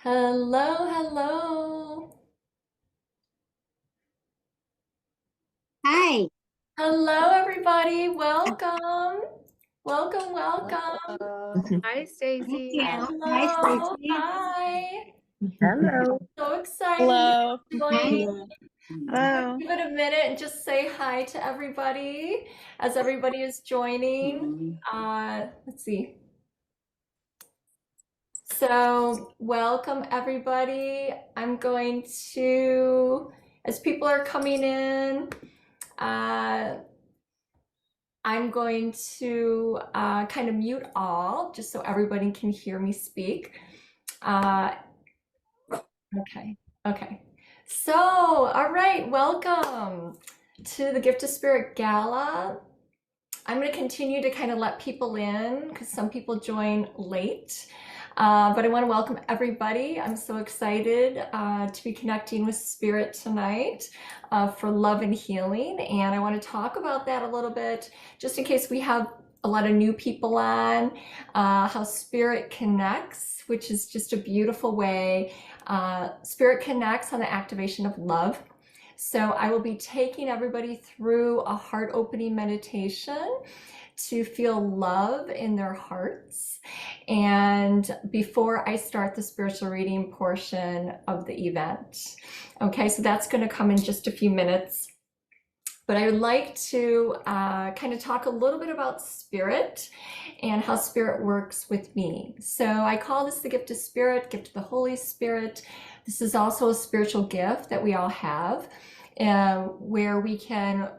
Hello, hello. Hi. Hello, everybody. Welcome. Welcome, welcome. Hi, Thank Stacey. you. Hi, Hello. Stacey. Hi. Hello. So excited Hello. you're joining. Hi. Hello. Give it a minute and just say hi to everybody as everybody is joining. Let's see. So, welcome everybody. I'm going to, as people are coming in, uh, I'm going to kind of mute all just so everybody can hear me speak. Uh, okay, okay. So, all right, welcome to the Gift of Spirit Gala. I'm going to continue to kind of let people in because some people join late. But I want to welcome everybody. I'm so excited to be connecting with Spirit tonight for love and healing. And I want to talk about that a little bit, just in case we have a lot of new people on, how Spirit connects, which is just a beautiful way. Spirit connects on the activation of love. So I will be taking everybody through a heart opening meditation to feel love in their hearts. And before I start the spiritual reading portion of the event. Okay, so that's going to come in just a few minutes. But I would like to kind of talk a little bit about spirit and how spirit works with me. So I call this the gift of spirit, gift of the Holy Spirit. This is also a spiritual gift that we all have, where we can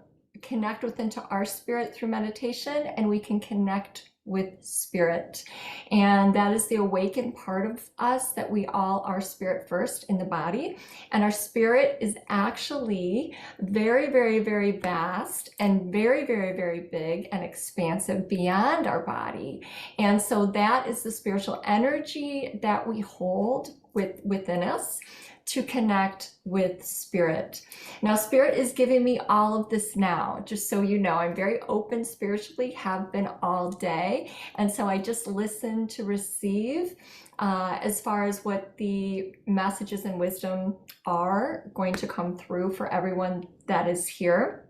connect into our spirit through meditation, and we can connect with spirit. And that is the awakened part of us, that we all are spirit first in the body. And our spirit is actually very, very, very vast and very, very, very big and expansive beyond our body. And so that is the spiritual energy that we hold within us to connect with spirit. Now, spirit is giving me all of this now, just so you know. I'm very open spiritually, have been all day. And so I just listen to receive as far as what the messages and wisdom are going to come through for everyone that is here.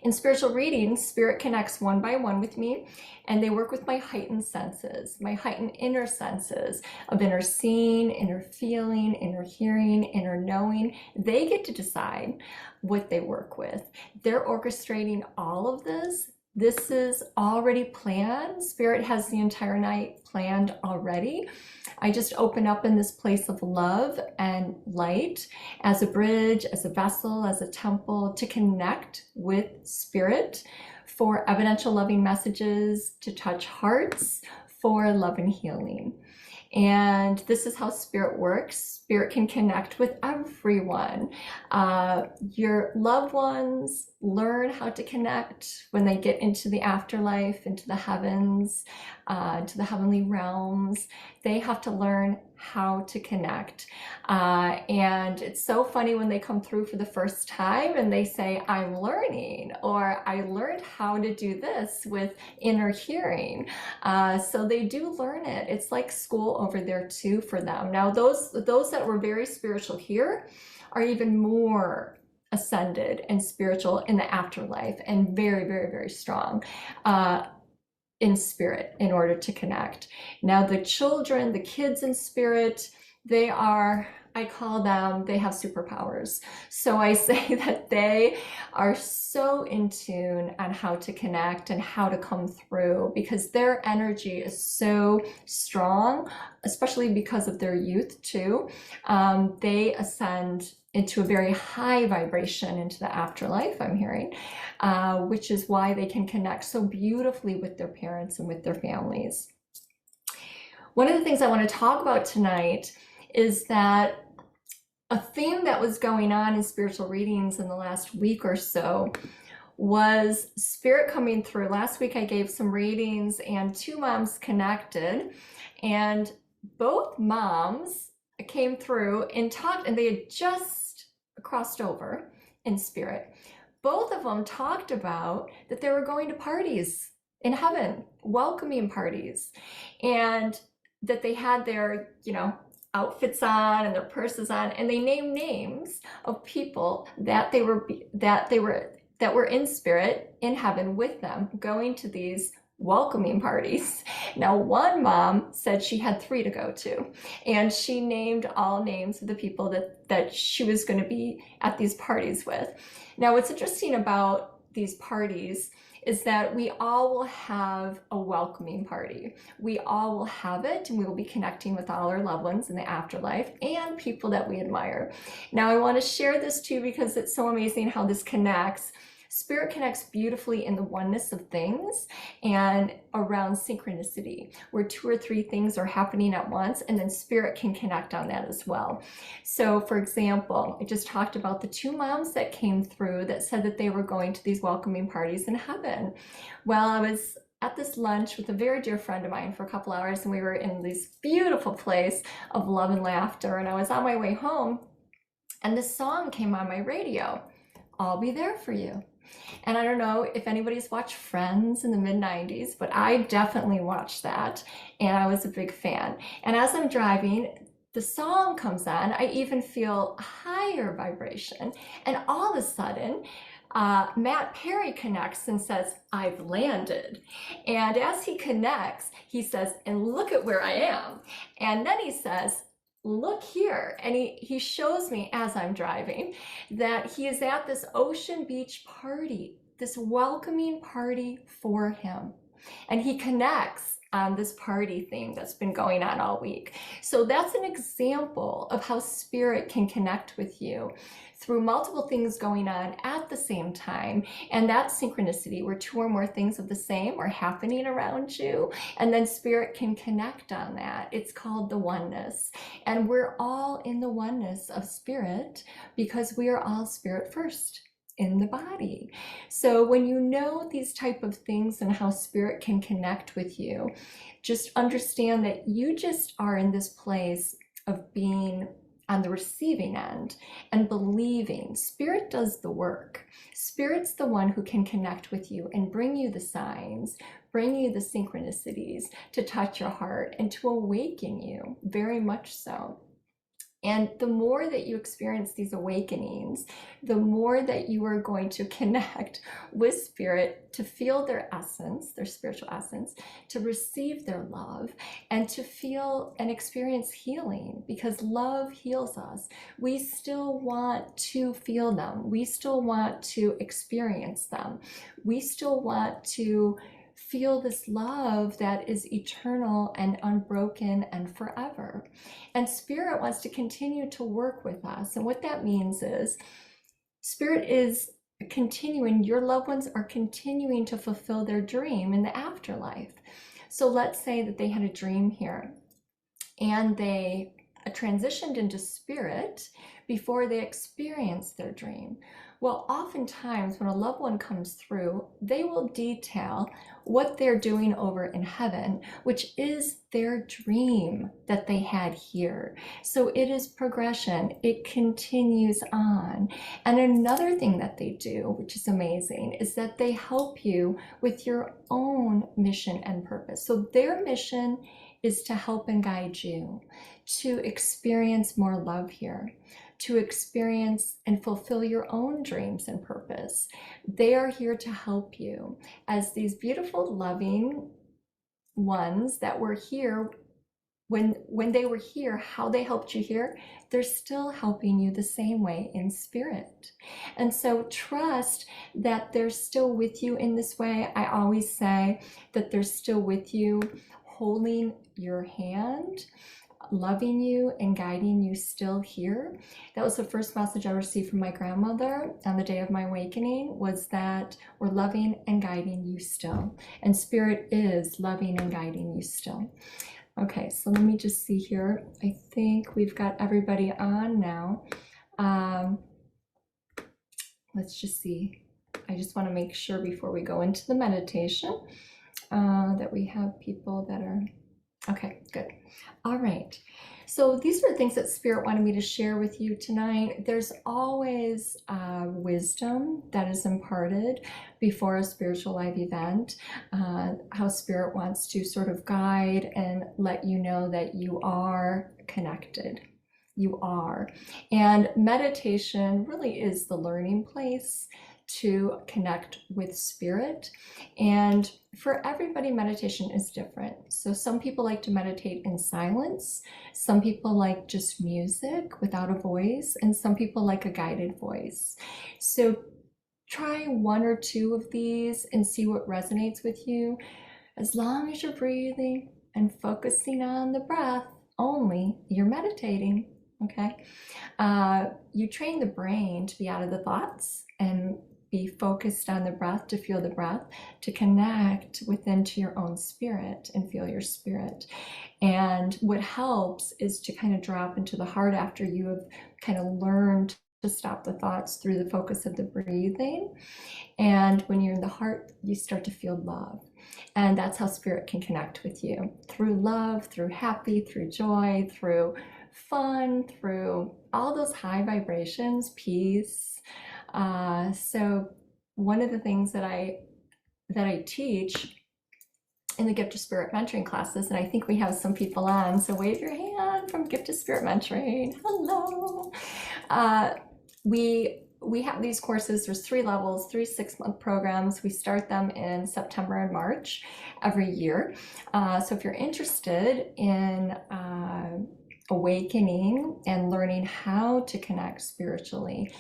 In spiritual readings, spirit connects one by one with me, and they work with my heightened senses, my heightened inner senses of inner seeing, inner feeling, inner hearing, inner knowing. They get to decide what they work with. They're orchestrating all of this. This is already planned. Spirit has the entire night planned already. I just open up in this place of love and light as a bridge, as a vessel, as a temple to connect with spirit for evidential loving messages, to touch hearts for love and healing. And this is how spirit works. Spirit can connect with everyone. Your loved ones learn how to connect when they get into the afterlife, into the heavens, to the heavenly realms. They have to learn how to connect. And it's so funny when they come through for the first time and they say, I'm learning, or I learned how to do this with inner hearing. So they do learn it. It's like school over there too for them. Now, those that were very spiritual here are even more ascended and spiritual in the afterlife, and very, very, very strong in spirit in order to connect. Now, the children, the kids in spirit, they are, I call them, they have superpowers. So I say that they are so in tune on how to connect and how to come through, because their energy is so strong, especially because of their youth too. They ascend into a very high vibration into the afterlife, I'm hearing, which is why they can connect so beautifully with their parents and with their families. One of the things I want to talk about tonight is that a theme that was going on in spiritual readings in the last week or so was spirit coming through. Last week I gave some readings and two moms connected, and both moms came through and talked, and they had just crossed over in spirit. Both of them talked about that they were going to parties in heaven, welcoming parties, and that they had their, outfits on and their purses on, and they named names of people that were in spirit in heaven with them, going to these welcoming parties. Now, one mom said she had 3 to go to, and she named all names of the people that she was going to be at these parties with. Now, what's interesting about these parties is that we all will have a welcoming party. We all will have it, and we will be connecting with all our loved ones in the afterlife and people that we admire. Now, I want to share this too because it's so amazing how this connects. Spirit connects beautifully in the oneness of things and around synchronicity, where 2 or 3 things are happening at once, and then spirit can connect on that as well. So, for example, I just talked about the 2 moms that came through that said that they were going to these welcoming parties in heaven. Well, I was at this lunch with a very dear friend of mine for a couple hours, and we were in this beautiful place of love and laughter, and I was on my way home, and this song came on my radio, "I'll Be There For You." And I don't know if anybody's watched Friends in the mid-90s, but I definitely watched that, and I was a big fan. And as I'm driving, the song comes on, I even feel a higher vibration, and all of a sudden, Matt Perry connects and says, "I've landed." And as he connects, he says, "And look at where I am." And then he says, "Look here." And he shows me as I'm driving that he is at this ocean beach party, this welcoming party for him. And he connects on this party theme that's been going on all week. So that's an example of how spirit can connect with you through multiple things going on at the same time. And that's synchronicity, where 2 or more things of the same are happening around you, and then spirit can connect on that. It's called the oneness. And we're all in the oneness of spirit because we are all spirit first in the body. So when you know these type of things and how spirit can connect with you, just understand that you just are in this place of being on the receiving end and believing. Spirit does the work. Spirit's the one who can connect with you and bring you the signs, bring you the synchronicities to touch your heart and to awaken you, very much so. And the more that you experience these awakenings, the more that you are going to connect with spirit to feel their essence, their spiritual essence, to receive their love, and to feel and experience healing, because love heals us. We still want to feel them. We still want to experience them. We still want to feel this love that is eternal and unbroken and forever. And spirit wants to continue to work with us. And what that means is spirit is continuing, your loved ones are continuing to fulfill their dream in the afterlife. So let's say that they had a dream here and they transitioned into spirit before they experienced their dream. Well, oftentimes when a loved one comes through, they will detail what they're doing over in heaven, which is their dream that they had here. So it is progression. It continues on. And another thing that they do, which is amazing, is that they help you with your own mission and purpose. So their mission is to help and guide you to experience more love here, to experience and fulfill your own dreams and purpose. They are here to help you as these beautiful, loving ones that were here when they were here, how they helped you here, they're still helping you the same way in spirit. And so trust that they're still with you in this way. I always say that they're still with you, holding your hand, loving you and guiding you still here. That was the first message I received from my grandmother on the day of my awakening, was that we're loving and guiding you still. And spirit is loving and guiding you still. Okay, so let me just see here. I think we've got everybody on now. Let's just see. I just want to make sure before we go into the meditation that we have people that are, okay, good. All right. So these are things that Spirit wanted me to share with you tonight. There's always wisdom that is imparted before a spiritual live event, how Spirit wants to sort of guide and let you know that you are connected. You are. And meditation really is the learning place to connect with Spirit. And for everybody, meditation is different. So some people like to meditate in silence. Some people like just music without a voice, and some people like a guided voice. So try one or two of these and see what resonates with you. As long as you're breathing and focusing on the breath only, you're meditating, okay? You train the brain to be out of the thoughts and be focused on the breath, to feel the breath, to connect within to your own spirit and feel your spirit. And what helps is to kind of drop into the heart after you have kind of learned to stop the thoughts through the focus of the breathing. And when you're in the heart, you start to feel love. And that's how Spirit can connect with you, through love, through happy, through joy, through fun, through all those high vibrations, peace. So one of the things that I teach in the Gift of Spirit mentoring classes, and I think we have some people on, so wave your hand from Gift of Spirit mentoring. Hello. We have these courses. There's 3 levels, 3 6-month programs. We start them in September and March every year. So if you're interested in awakening and learning how to connect spiritually,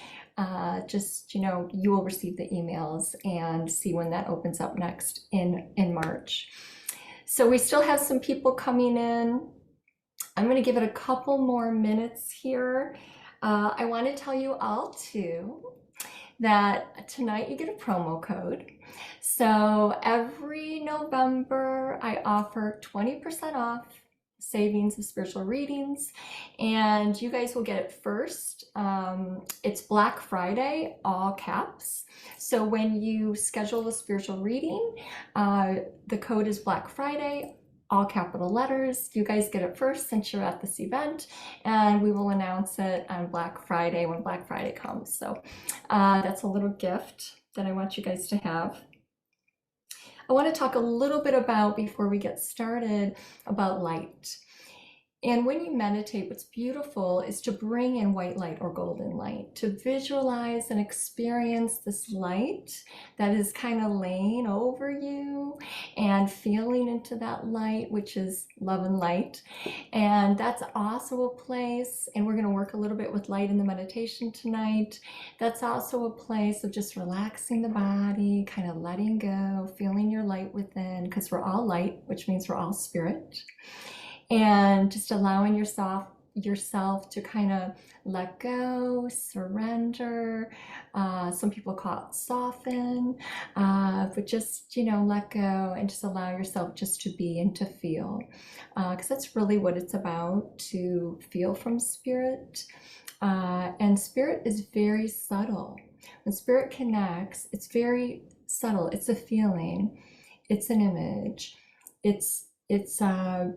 just, you will receive the emails and see when that opens up next in March. So we still have some people coming in. I'm going to give it a couple more minutes here. I want to tell you all too that tonight you get a promo code. So every November I offer 20% off savings of spiritual readings, and you guys will get it first. It's Black Friday, all caps. So when you schedule a spiritual reading, the code is Black Friday, all capital letters. You guys get it first since you're at this event, and we will announce it on Black Friday when Black Friday comes. So that's a little gift that I want you guys to have. I want to talk a little bit about, before we get started, about light. And when you meditate, what's beautiful is to bring in white light or golden light, to visualize and experience this light that is kind of laying over you and feeling into that light, which is love and light. And that's also a place, and we're going to work a little bit with light in the meditation tonight. That's also a place of just relaxing the body, kind of letting go, feeling your light within, because we're all light, which means we're all spirit. And just allowing yourself to kind of let go, surrender. Some people call it soften, but just, let go and just allow yourself just to be and to feel. Because that's really what it's about, to feel from Spirit. And Spirit is very subtle. When Spirit connects, it's very subtle. It's a feeling. It's an image. It's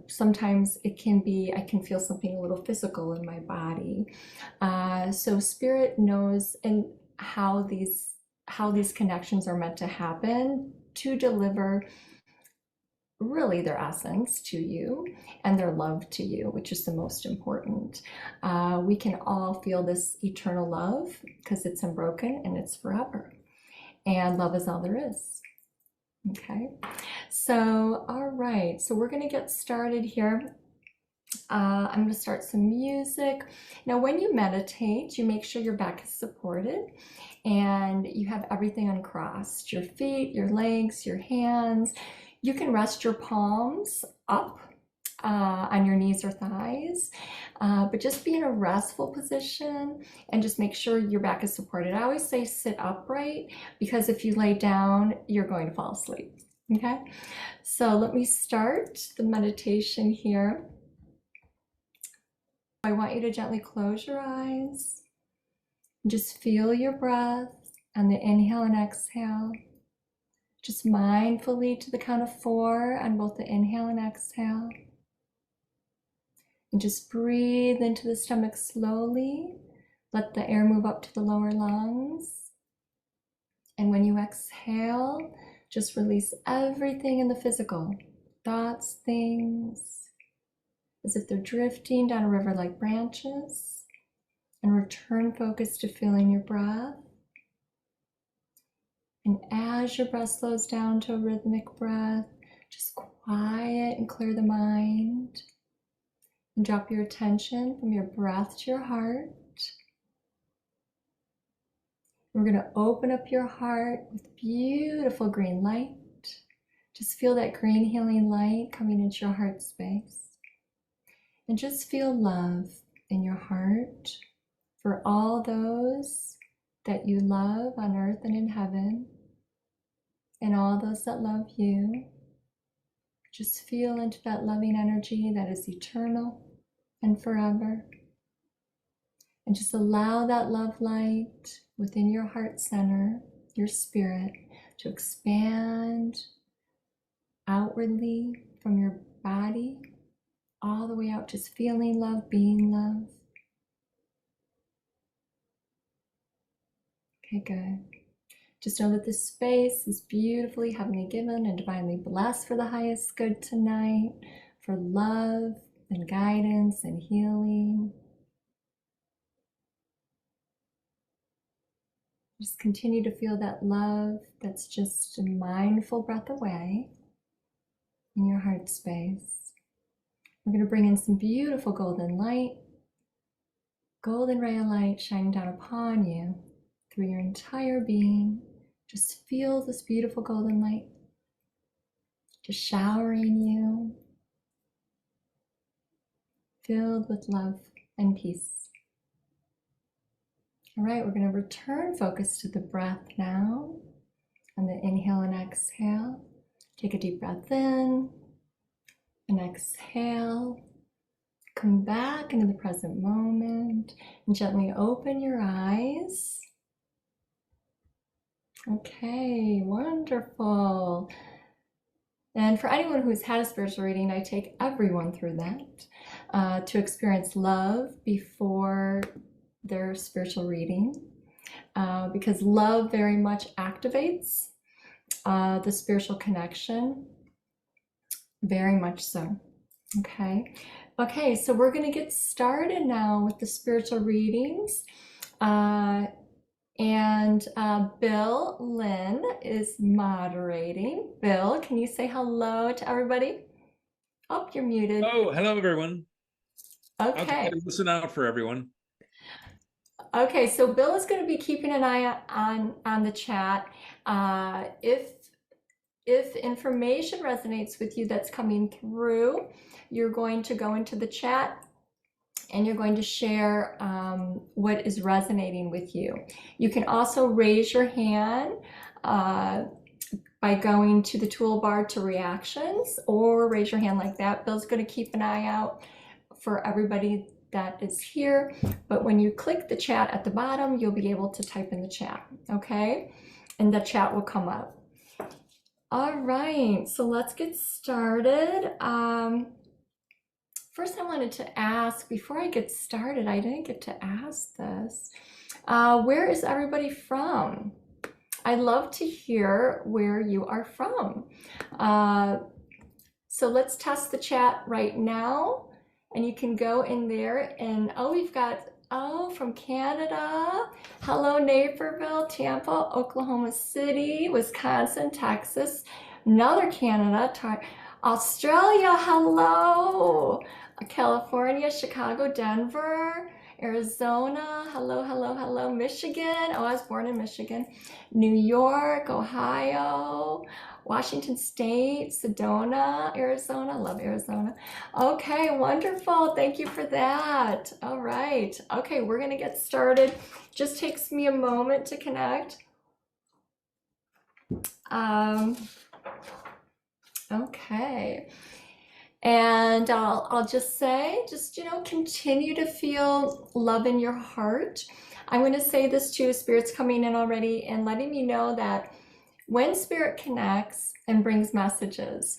sometimes it can be, I can feel something a little physical in my body. So Spirit knows and how these connections are meant to happen to deliver really their essence to you and their love to you, which is the most important. We can all feel this eternal love because it's unbroken and it's forever. And love is all there is. Okay, so all right, so we're going to get started here. I'm going to start some music. Now, when you meditate, you make sure your back is supported and you have everything uncrossed, your feet, your legs, your hands. You can rest your palms up on your knees or thighs, but just be in a restful position and just make sure your back is supported. I always say sit upright, because if you lay down, you're going to fall asleep. Okay, so let me start the meditation here. I want you to gently close your eyes. Just feel your breath on the inhale and exhale. Just mindfully to the count of 4 on both the inhale and exhale. And just breathe into the stomach slowly. Let the air move up to the lower lungs. And when you exhale, just release everything in the physical. Thoughts, things, as if they're drifting down a river like branches. And return focus to feeling your breath. And as your breath slows down to a rhythmic breath, just quiet and clear the mind. And drop your attention from your breath to your heart. We're going to open up your heart with beautiful green light. Just feel that green healing light coming into your heart space. And just feel love in your heart for all those that you love on earth and in heaven, and all those that love you. Just feel into that loving energy that is eternal and forever. And just allow that love light within your heart center, your spirit, to expand outwardly from your body, all the way out, just feeling love, being love. Okay, good. Just know that this space is beautifully heavenly given and divinely blessed for the highest good tonight, for love and guidance and healing. Just continue to feel that love that's just a mindful breath away in your heart space. We're going to bring in some beautiful golden light, golden ray of light shining down upon you through your entire being. Just feel this beautiful golden light just showering you, filled with love and peace. All right, we're going to return focus to the breath now. On the inhale and exhale, take a deep breath in and exhale. Come back into the present moment and gently open your eyes. Okay, wonderful. And for anyone who's had a spiritual reading, I take everyone through that to experience love before their spiritual reading, because love very much activates the spiritual connection, very much so. Okay, so we're going to get started now with the spiritual readings. And Bill Lynn is moderating. Bill, can you say hello to everybody? Oh, you're muted. Oh, hello, everyone. Okay. I'll try to listen out for everyone. Okay, so Bill is going to be keeping an eye on the chat. If information resonates with you that's coming through, you're going to go into the chat and you're going to share what is resonating with you. You can also raise your hand by going to the toolbar to reactions, or raise your hand like that. Bill's going to keep an eye out for everybody that is here, but when you click the chat at the bottom, you'll be able to type in the chat, okay? And the chat will come up. All right, so let's get started. First, I wanted to ask, before I get started, I didn't get to ask this. Where is everybody from? I'd love to hear where you are from. So let's test the chat right now. And you can go in there and, oh, we've got, oh, from Canada. Hello, Naperville, Tampa, Oklahoma City, Wisconsin, Texas, another Canada, Australia, hello. California, Chicago, Denver, Arizona, hello, hello, hello, Michigan. Oh, I was born in Michigan. New York, Ohio, Washington State, Sedona, Arizona. Love Arizona. Okay, wonderful. Thank you for that. All right. Okay, we're going to get started. Just takes me a moment to connect. Okay. And I'll just say, continue to feel love in your heart. I'm going to say this too, Spirit's coming in already and letting me know that when Spirit connects and brings messages,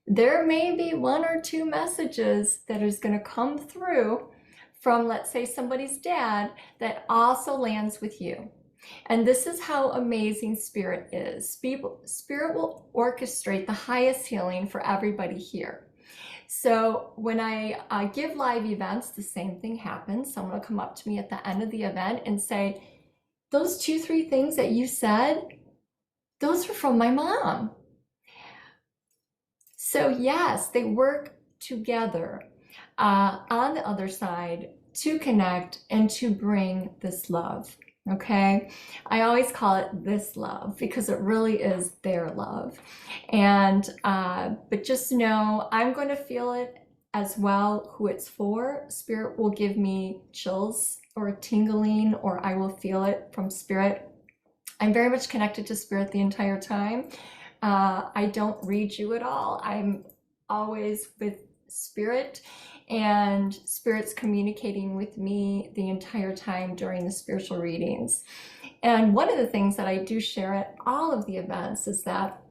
there may be 1 or 2 messages that is going to come through from, let's say, somebody's dad that also lands with you. And this is how amazing Spirit is. Spirit will orchestrate the highest healing for everybody here. So when I give live events, the same thing happens. Someone will come up to me at the end of the event and say, those 2, 3 things that you said, those were from my mom. So yes, they work together on the other side to connect and to bring this love. Okay, I always call it this love because it really is their love. And but just know I'm going to feel it as well, who it's for. Spirit will give me chills or a tingling, or I will feel it from Spirit. I'm very much connected to Spirit the entire time. I don't read you at all. I'm always with Spirit, and Spirit's communicating with me the entire time during the spiritual readings. And one of the things that I do share at all of the events is that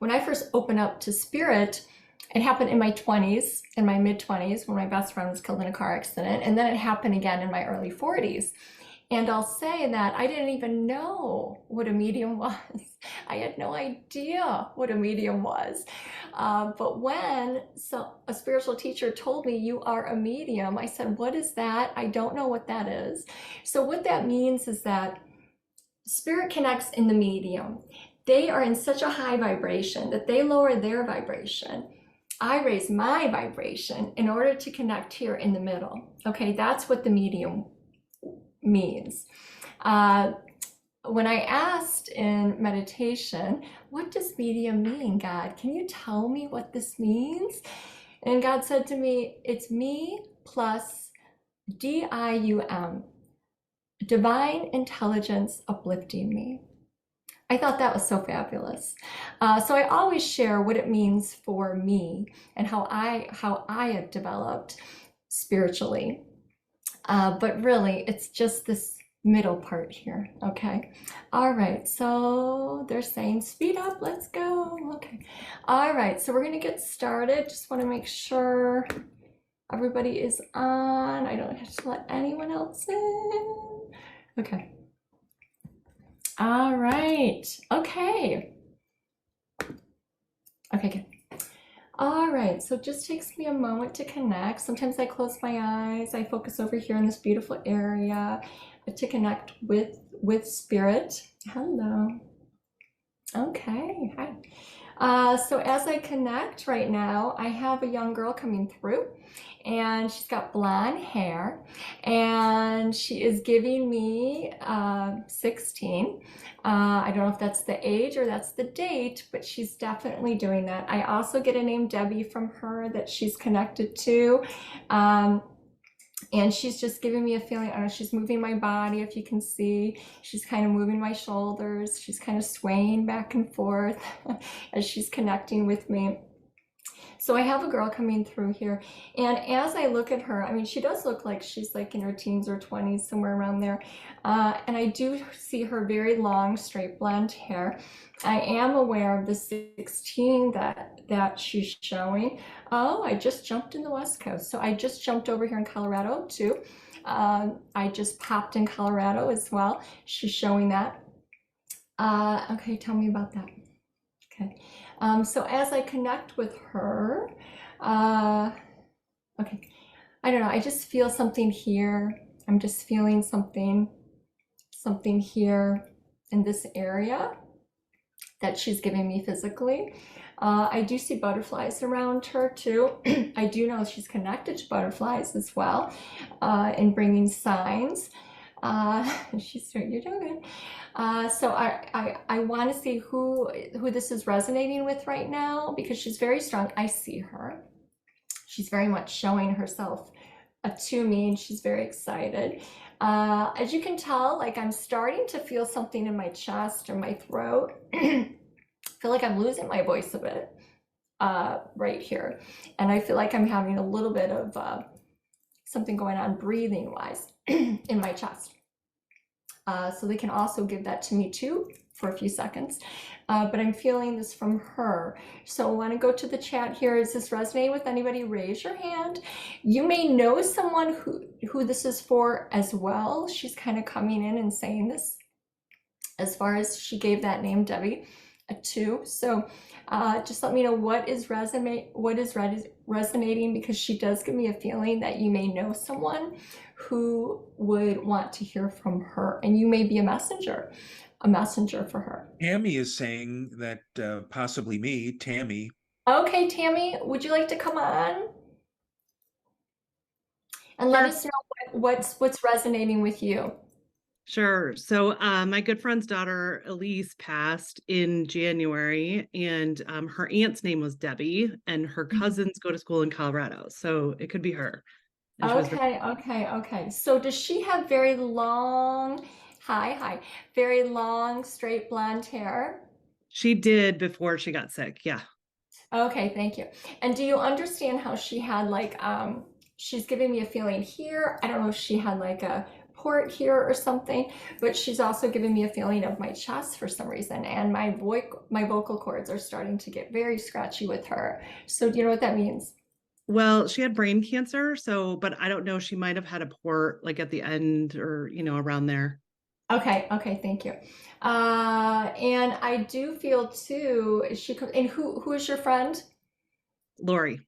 when I first opened up to Spirit, it happened in my 20s, in my mid-20s, when my best friend was killed in a car accident. And then it happened again in my early 40s. And I'll say that I didn't even know what a medium was. I had no idea what a medium was. But when a spiritual teacher told me, you are a medium, I said, what is that? I don't know what that is. So what that means is that Spirit connects in the medium. They are in such a high vibration that they lower their vibration. I raise my vibration in order to connect here in the middle. Okay, that's what the medium means. When I asked in meditation, what does medium mean, God? Can you tell me what this means? And God said to me, it's me plus DIUM, divine intelligence uplifting me. I thought that was so fabulous. So I always share what it means for me and how I have developed spiritually. But really, it's just this middle part here, okay? All right, so they're saying speed up, let's go. Okay, all right, so we're gonna get started. Just wanna make sure everybody is on. I don't have to let anyone else in. Okay. All right, okay. Okay, good. All right, so it just takes me a moment to connect. Sometimes I close my eyes, I focus over here in this beautiful area to connect with Spirit. Hello. Okay, hi. So as I connect right now, I have a young girl coming through, and she's got blonde hair, and she is giving me 16. I don't know if that's the age or that's the date, but she's definitely doing that. I also get a name Debbie from her that she's connected to. And she's just giving me a feeling, I don't know, she's moving my body, if you can see. She's kind of moving my shoulders. She's kind of swaying back and forth as she's connecting with me. So I have a girl coming through here, and as I look at her, I mean, she does look like she's like in her teens or 20s, somewhere around there. And I do see her very long, straight blonde hair. I am aware of the 16 that she's showing. Oh, I just jumped in the West Coast. So I just jumped over here in Colorado too. I just popped in Colorado as well. She's showing that. Okay, tell me about that. Okay. So as I connect with her, okay, I don't know, I just feel something here. I'm just feeling something here in this area that she's giving me physically. I do see butterflies around her too. I do know she's connected to butterflies as well, in bringing signs. She's doing, you're doing good. So I want to see who this is resonating with right now, because she's very strong. I see her. She's very much showing herself to me, and she's very excited. As you can tell, like I'm starting to feel something in my chest or my throat. I feel like I'm losing my voice a bit right here. And I feel like I'm having a little bit of something going on breathing wise in my chest. So they can also give that to me too for a few seconds, but I'm feeling this from her. So I want to go to the chat here. Is this resonating with anybody? Raise your hand. You may know someone who this is for as well. She's kind of coming in and saying this as far as she gave that name, Debbie, too. So just let me know what is resonating, because she does give me a feeling that you may know someone who would want to hear from her, and you may be a messenger for her. Tammy is saying that possibly me, Tammy. Okay, Tammy, would you like to come on and let us know what's resonating with you? Sure. So my good friend's daughter, Elise, passed in January, and her aunt's name was Debbie, and her cousins go to school in Colorado. So it could be her. And she was Okay. So does she have very long, very long, straight blonde hair? She did before she got sick. Yeah. Okay, thank you. And do you understand how she had like, she's giving me a feeling here. I don't know if she had like a port here or something, but she's also giving me a feeling of my chest for some reason. And my vocal cords are starting to get very scratchy with her. So do you know what that means? Well, she had brain cancer. So, but I don't know. She might have had a port like at the end or, around there. Okay, thank you. And I do feel too, and who is your friend? Lori.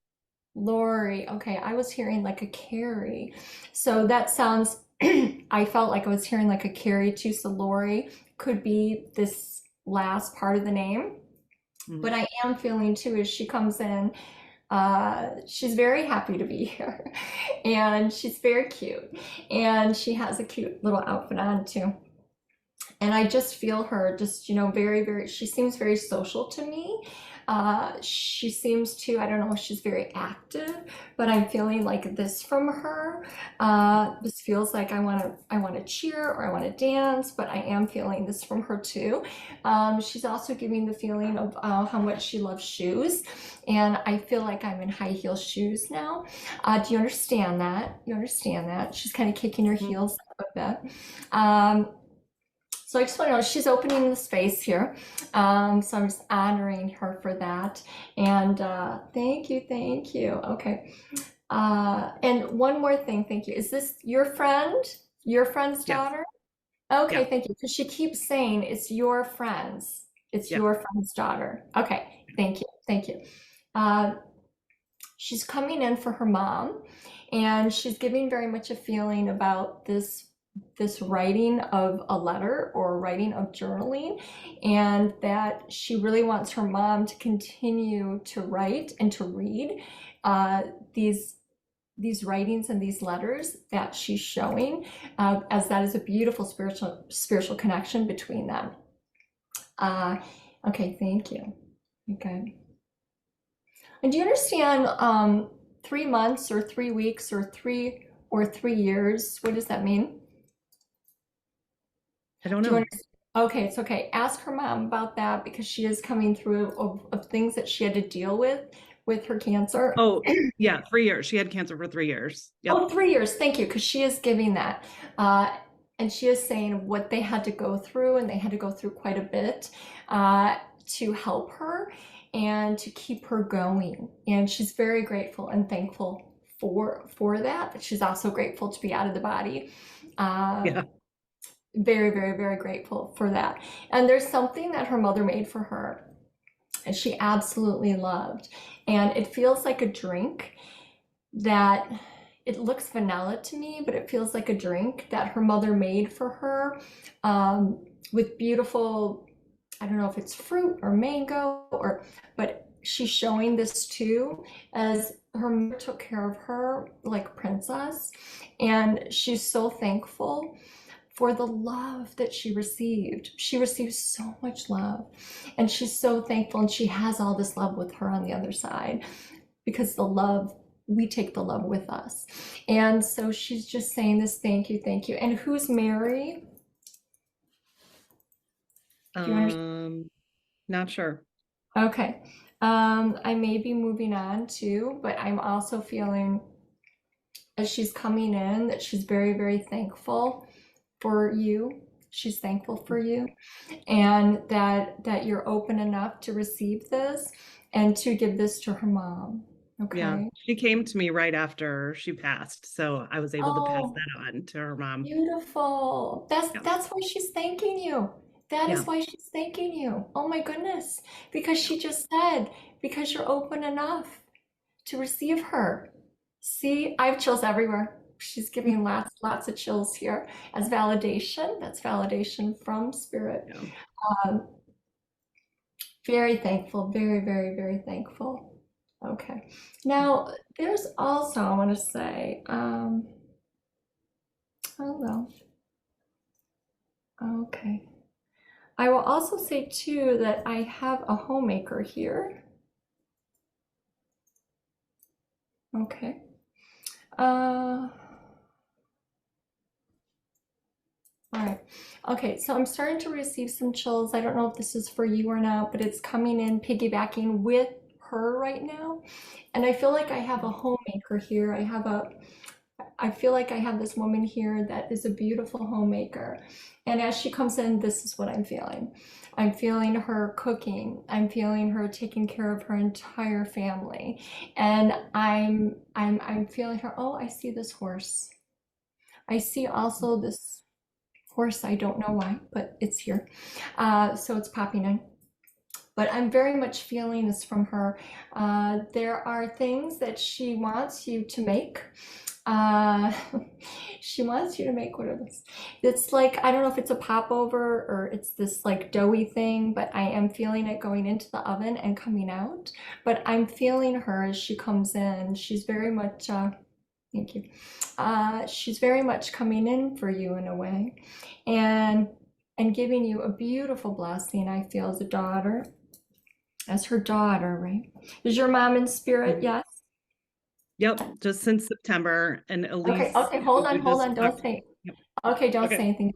Okay, I was hearing like a Carrie. So that sounds, I felt like I was hearing like a Carrie too. So Lori could be this last part of the name. Mhm. But I am feeling too, as she comes in, she's very happy to be here. And she's very cute. And she has a cute little outfit on too. And I just feel her just, very, very, she seems very social to me. She seems to, I don't know if she's very active, but I'm feeling like this from her. This feels like I want to cheer or I want to dance, but I am feeling this from her too. She's also giving the feeling of how much she loves shoes. And I feel like I'm in high heel shoes now. Do you understand that? She's kind of kicking her heels up a bit. So I just want to know, she's opening the space here. So I'm just honoring her for that. And thank you. Okay. And one more thing, thank you. Is this your friend's Yes. daughter? Okay, Yeah. thank you. Because she keeps saying it's your friend's. It's Yeah. your friend's daughter. Okay, thank you. She's coming in for her mom, and she's giving very much a feeling about this writing of a letter or writing of journaling, and that she really wants her mom to continue to write and to read these writings and these letters that she's showing, as that is a beautiful spiritual connection between them. Okay, thank you. Okay. And do you understand 3 months or 3 weeks or 3 years? What does that mean? I don't know. Okay, it's okay. Ask her mom about that, because she is coming through of things that she had to deal with her cancer. Oh, yeah, 3 years. She had cancer for 3 years. Yep. Oh, 3 years. Thank you, because she is giving that. And she is saying what they had to go through, and they had to go through quite a bit to help her and to keep her going. And she's very grateful and thankful for that. But she's also grateful to be out of the body. Yeah. Very, very, very grateful for that. And there's something that her mother made for her, and she absolutely loved. And it feels like a drink that, it looks vanilla to me, but it feels like a drink that her mother made for her, with beautiful, I don't know if it's fruit or mango, but she's showing this too, as her mother took care of her like a princess, and she's so thankful for the love that she received. She received so much love, and she's so thankful, and she has all this love with her on the other side, because we take the love with us. And so she's just saying this, thank you. And who's Mary? Not sure. Okay. I may be moving on too, but I'm also feeling, as she's coming in, that she's very, very thankful for you. She's thankful for you, and that you're open enough to receive this and to give this to her mom. Okay. Yeah, she came to me right after she passed, so I was able to pass Oh, that on to her mom. beautiful. That's Yeah, that's why she's thanking you. That yeah, is why she's thanking you. Oh my goodness. Because she just said, because you're open enough to receive her. See, I have chills everywhere. She's giving lots of chills here as validation. That's validation from spirit. yeah. Um, very thankful, very thankful. Okay. Now, there's also, I want to say, hello. Okay. I will also say too that I have a homemaker here. Okay. All right. Okay, so I'm starting to receive some chills. I don't know if this is for you or not, but it's coming in piggybacking with her right now. And I feel like I have a homemaker here. I feel like I have this woman here that is a beautiful homemaker. And as she comes in, this is what I'm feeling. I'm feeling her cooking. I'm feeling her taking care of her entire family. And I'm feeling her, oh, I see this horse. I see also this horse. I don't know why, but it's here. So it's popping in. But I'm very much feeling this from her. There are things that she wants you to make. Uh, she wants you to make, what are those? It's like, I don't know if it's a popover or it's this like doughy thing, but I am feeling it going into the oven and coming out. But I'm feeling her as she comes in. She's very much, thank you. She's very much coming in for you in a way, and giving you a beautiful blessing. I feel as her daughter, right? Is your mom in spirit? Yes. Yep, just since September, and Okay. Elise, Okay. Hold we on. Hold just on. Don't talked. say. Yep. Okay. Don't say Okay. anything.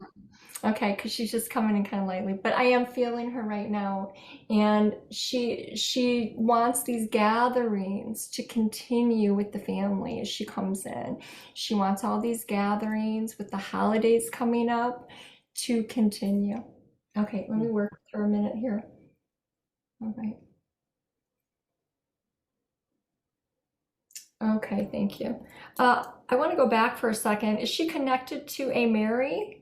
Okay, because she's just coming in kind of lightly, but I am feeling her right now, and she wants these gatherings to continue with the family as she comes in. She wants all these gatherings with the holidays coming up to continue. Okay, let me work for a minute here. All right. Okay, thank you. I want to go back for a second. Is she connected to a Mary?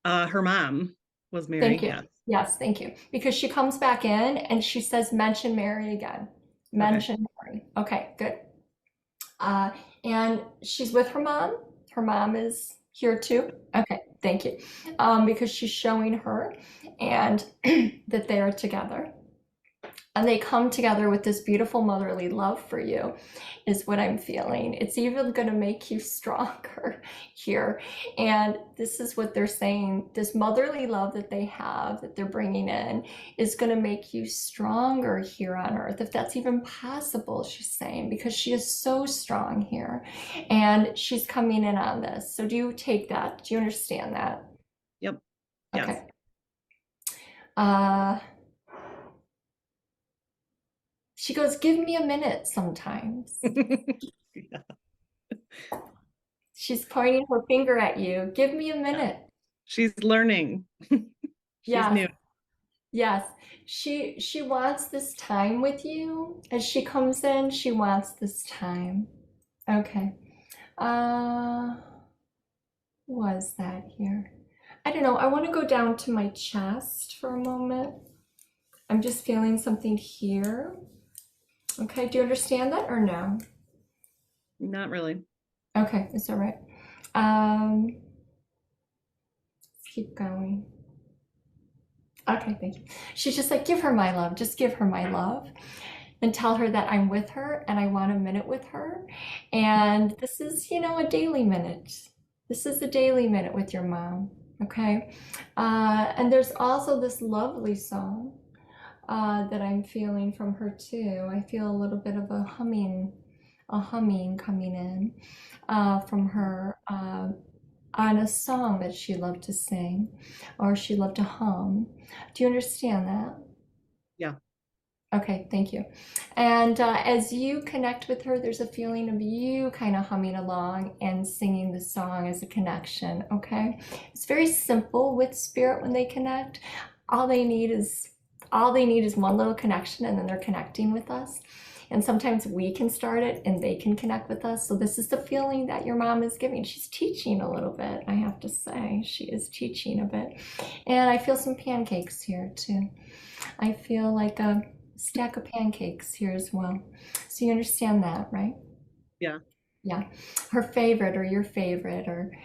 Her mom was Thank Mary. you. Yeah. Yes, thank you. Because she comes back in and she says, mention Mary again. Okay. Mention Mary. Okay, good. And she's with her mom. Her mom is here too. Okay, thank you. Because she's showing her and that they are together. And they come together with this beautiful motherly love for you, is what I'm feeling. It's even going to make you stronger here. And this is what they're saying. This motherly love that they have, that they're bringing in, is going to make you stronger here on earth, if that's even possible, she's saying, because she is so strong here. And she's coming in on this. So do you take that? Do you understand that? Yep. Okay. Yes. She goes, give me a minute sometimes. Yeah. She's pointing her finger at you. Give me a minute. She's learning. She's Yes, new. yes. She wants this time with you. As she comes in, she wants this time. Okay. Was that here? I don't know. I want to go down to my chest for a moment. I'm just feeling something here. Okay, do you understand that or no? Not really. Okay, it's all right. Let's keep going. Okay, thank you. She's just like, give her my love. Just give her my love and tell her that I'm with her and I want a minute with her. And this is, a daily minute. This is a daily minute with your mom. Okay. And there's also this lovely song that I'm feeling from her too. I feel a little bit of a humming coming in from her on a song that she loved to sing or she loved to hum. Do you understand that? Yeah. Okay, thank you. And as you connect with her, there's a feeling of you kind of humming along and singing the song as a connection, okay? It's very simple with spirit when they connect. All they need is one little connection and then they're connecting with us. And sometimes we can start it and they can connect with us. So this is the feeling that your mom is giving. She's teaching a little bit, I have to say. She is teaching a bit. And I feel some pancakes here too. I feel like a stack of pancakes here as well. So you understand that, right? Yeah. Yeah. Her favorite or your favorite, or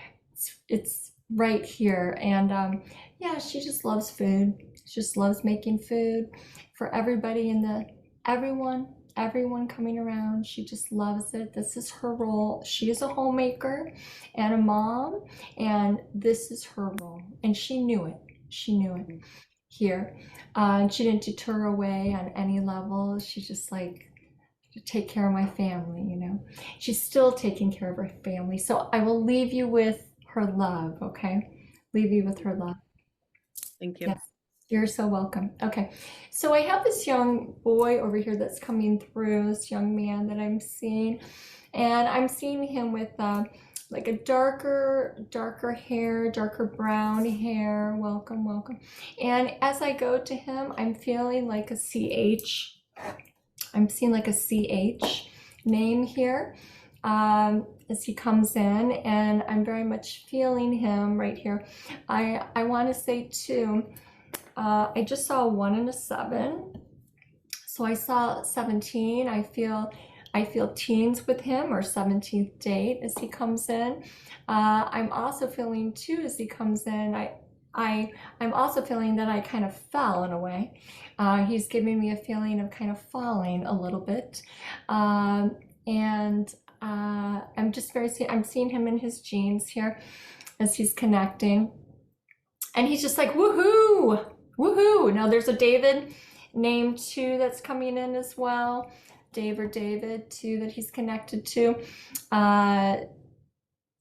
it's right here. And yeah, she just loves food. She just loves making food for everybody in the everyone coming around. She just loves it. This is her role. She is a homemaker and a mom, and this is her role. And she knew it. She knew it here. And she didn't deter away on any level. She's just like, take care of my family, you know. She's still taking care of her family. So I will leave you with her love, okay? Leave you with her love. Thank you. Yes, you're so welcome. Okay, so I have this young boy over here that's coming through, this young man that I'm seeing, and I'm seeing him with like a darker hair, darker brown hair. Welcome, welcome. And as I go to him, I'm feeling like a CH. I'm seeing like a CH name here as he comes in, and I'm very much feeling him right here. I want to say too, I just saw a 1 and a 7. So I saw 17. I feel teens with him, or 17th date as he comes in. I'm also feeling too as he comes in. I'm also feeling that I kind of fell in a way. He's giving me a feeling of kind of falling a little bit, and I'm just I'm seeing him in his jeans here as he's connecting, and he's just like woohoo, woohoo. Now there's a David name too that's coming in as well, Dave or David too, that he's connected to, that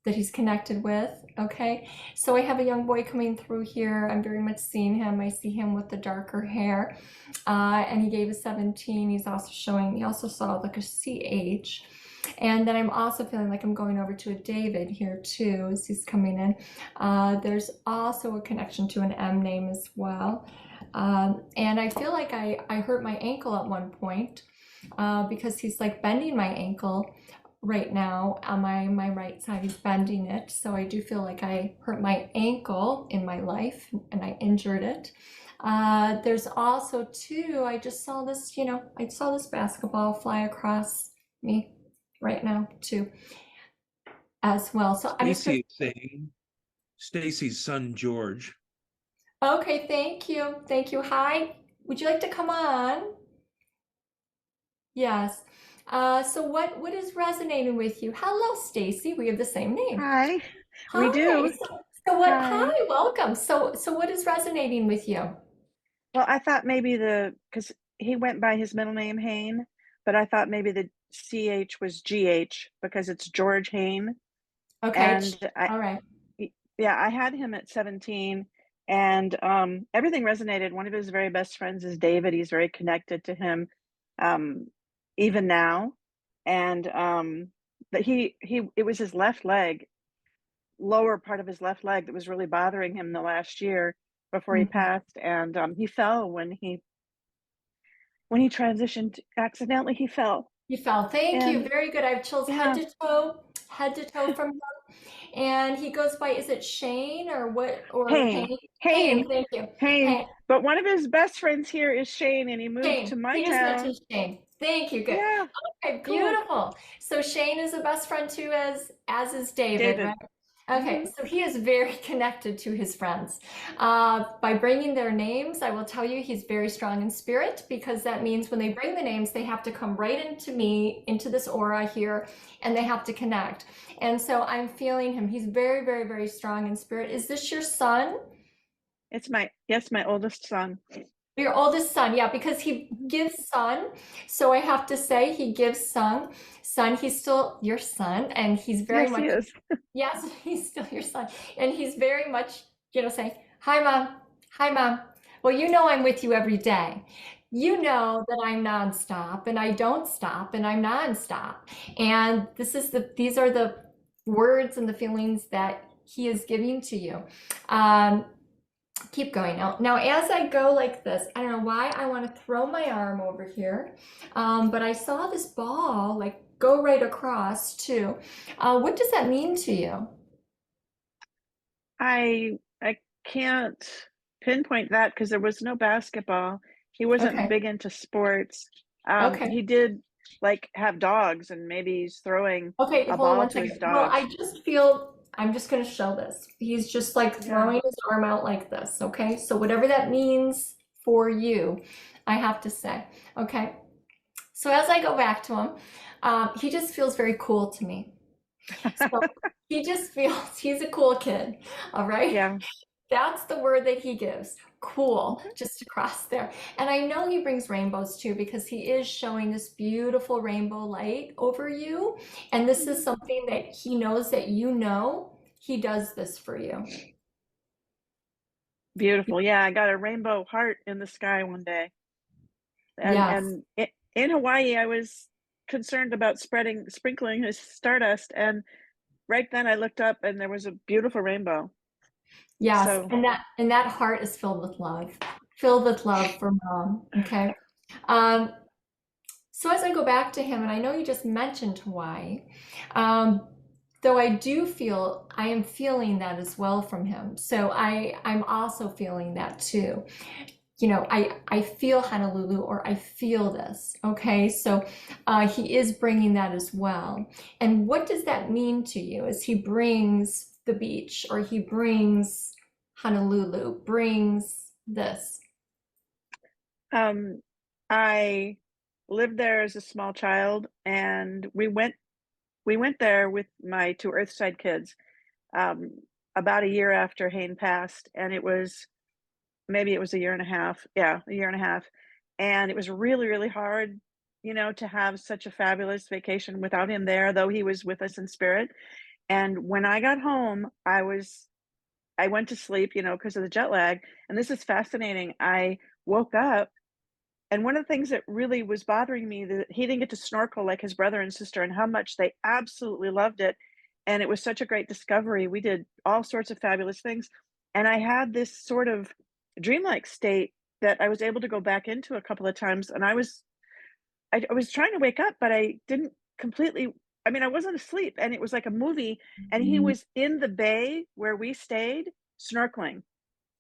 he's connected with. Okay, so I have a young boy coming through here. I'm very much seeing him. I see him with the darker hair, and he gave a 17. He also saw like a CH. And then I'm also feeling like I'm going over to a David here too as he's coming in. There's also a connection to an M name as well. And I feel like I hurt my ankle at one point because he's like bending my ankle right now on my right side. He's bending it. So I do feel like I hurt my ankle in my life and I injured it. There's also too, I just saw this, I saw this basketball fly across me right now too as well. So I'm just Stacey is saying Stacy's son George. okay, thank you. Thank you. Hi. Would you like to come on? Yes. So what is resonating with you? Hello, Stacy. We have the same name. Hi. Hi. We do. So what? Hi. Hi, welcome. So what is resonating with you? Well, I thought maybe because he went by his middle name Hain, but I thought maybe the CH was GH because it's George Hain. Okay. And All right. yeah, I had him at 17, and everything resonated. One of his very best friends is David. He's very connected to him, even now. And but it was his left leg, lower part of his left leg, that was really bothering him the last year before he passed. And he fell when he transitioned accidentally. He fell. You fell. Thank you. And Very good. I have chills yeah, head to toe from him. And he goes by, is it Shane or what? Or Hain. Hayne? Hayne. Thank you. Hayne. But one of his best friends here is Shane, and he moved to Shane. my He just town. mentioned Shane. Thank you. Good. Yeah, Okay, cool. beautiful. So Shane is a best friend too, as is David, right? Okay, so he is very connected to his friends. By bringing their names, I will tell you he's very strong in spirit, because that means when they bring the names, they have to come right into me, into this aura here, and they have to connect. And so I'm feeling him. He's very, very, very strong in spirit. Is this your son? It's my oldest son. Your oldest son, yeah, because he gives son. So I have to say he gives son. He's still your son, and he's very much, He is. yes, he's still your son. And he's very much, saying, hi, mom. Hi, mom. Well, I'm with you every day. you know that I'm nonstop and I don't stop and I'm nonstop. And these are the words and the feelings that he is giving to you. Um, keep going now as I go like this, I don't know why I want to throw my arm over here, but I saw this ball like go right across too. What does that mean to you? I can't pinpoint that because there was no basketball. He wasn't Okay. big into sports. Okay. He did like have dogs, and maybe he's throwing Okay, a hold on ball one to his second. Well, dogs. I just feel I'm just going to show this. He's just like Yeah. throwing his arm out like this. Okay, so whatever that means for you, I have to say. Okay, so as I go back to him, he just feels very cool to me. So he just feels he's a cool kid. All right. Yeah. That's the word that he gives. Cool, Mhm. just across there. And I know he brings rainbows too because he is showing this beautiful rainbow light over you. And this is something that he knows that you know he does this for you. Beautiful. Yeah, I got a rainbow heart in the sky one day. And Yes. and in Hawaii, I was concerned about sprinkling his stardust, and right then I looked up and there was a beautiful rainbow. Yes. So, And that heart is filled with love for mom. Okay. Um, so as I go back to him, and I know you just mentioned Hawaii, um, though I am feeling that as well from him. So I'm also feeling that too. You know, I feel Honolulu or I feel this. Okay, so he is bringing that as well. And what does that mean to you as he brings the beach or he brings Honolulu, brings this? um, I lived there as a small child, and we went there with my two Earthside kids, um, about a year after Hayne passed, and maybe it was a year and a half. Yeah, a year and a half. And it was really, really hard, to have such a fabulous vacation without him there, though he was with us in spirit. And when I got home, I went to sleep, because of the jet lag. And this is fascinating. I woke up, and one of the things that really was bothering me that he didn't get to snorkel like his brother and sister, and how much they absolutely loved it. And it was such a great discovery. We did all sorts of fabulous things. And I had this sort of dreamlike state that I was able to go back into a couple of times. And I was trying to wake up, but I didn't completely. I mean, I wasn't asleep, and it was like a movie. And he was in the bay where we stayed snorkeling.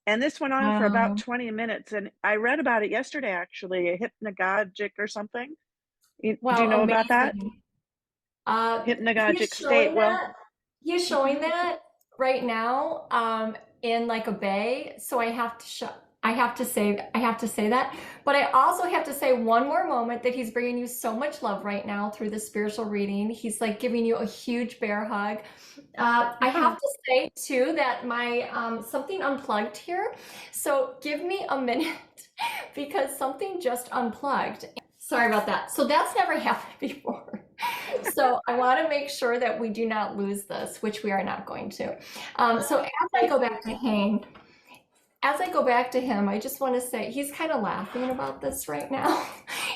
And this went on for about Wow. 20 minutes, and I read about it yesterday, actually, a hypnagogic or something. Do you Wow, know about that? amazing. Uh, he's Hypnagogic state. showing Well, that. He's showing that right now, in like a bay. So I have to show. I have to say that. But I also have to say one more moment that he's bringing you so much love right now through the spiritual reading. He's like giving you a huge bear hug. I have oh, to say too that my something unplugged here. So give me a minute because something just unplugged. Sorry about that. So that's never happened before. So I want to make sure that we do not lose this, which we are not going to. So as I go back to him, I just want to say he's kind of laughing about this right now.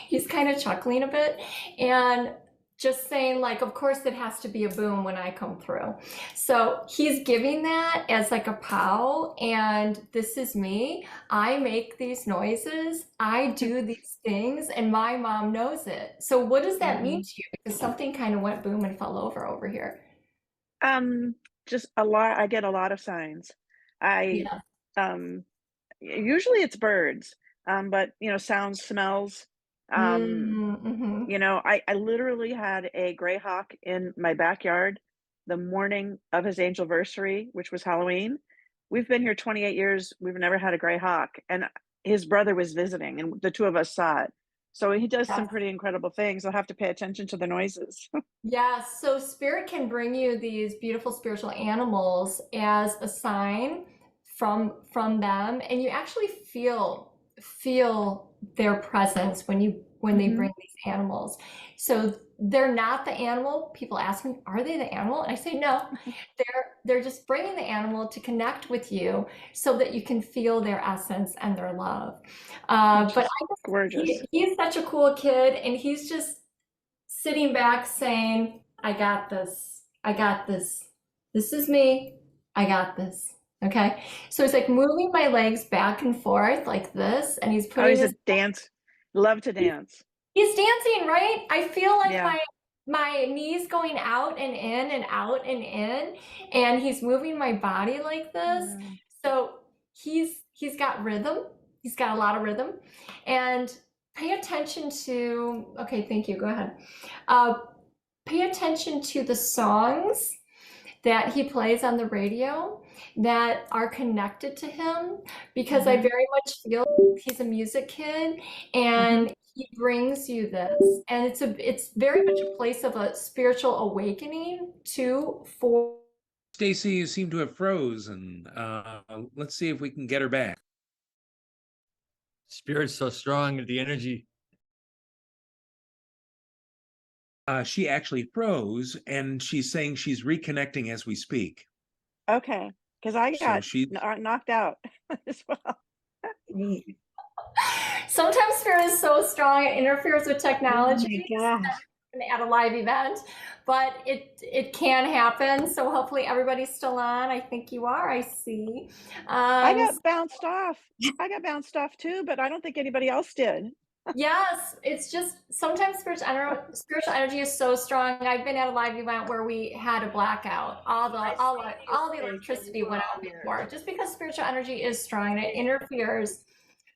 He's kind of chuckling a bit and just saying like, of course it has to be a boom when I come through. So he's giving that as like a pow, and this is me. I make these noises. I do these things, and my mom knows it. So what does that mean mhm. to you? Because something kind of went boom and fell over here. Um, just a lot. I get a lot of signs. I Yeah. um Usually it's birds, but sounds, smells. Um, Mm-hmm. I literally had a gray hawk in my backyard the morning of his angelversary, which was Halloween. We've been here 28 years. We've never had a gray hawk, and his brother was visiting, and the two of us saw it. So he does some Yes. pretty incredible things. I'll have to pay attention to the noises. Yeah, so spirit can bring you these beautiful spiritual animals as a sign from them, and you actually feel their presence when when they Mhm. bring these animals. So they're not the animal. People ask me, are they the animal? And I say, no, they're just bringing the animal to connect with you so that you can feel their essence and their love. Which But is gorgeous. he's such a cool kid, and he's just sitting back saying, I got this. I got this. This is me. I got this. Okay. So it's like moving my legs back and forth like this, and he's Oh, putting he's his a dance. Love to dance. he's dancing, right? I feel like Yeah. my knees going out and in and out and in, and he's moving my body like this. Yeah. So he's got rhythm. He's got a lot of rhythm. And pay attention to, okay, thank you. Go ahead. Pay attention to the songs that he plays on the radio that are connected to him, because I very much feel he's a music kid and he brings you this, and it's very much a place of a spiritual awakening too for Stacey, you seem to have frozen. Let's see if we can get her back. Spirit's so strong, the energy. She actually froze, and she's saying she's reconnecting as we speak. Okay. Because I So got she, knocked out as well. sometimes spirit is so strong it interferes with technology. Oh my gosh. At a live event, but it can happen. So hopefully everybody's still on. I think you are. I see. I got bounced off. I got bounced off too, but I don't think anybody else did. Yes, it's just sometimes spiritual energy is so strong. I've been at a live event where we had a blackout. All the electricity went out before, just because spiritual energy is strong and it interferes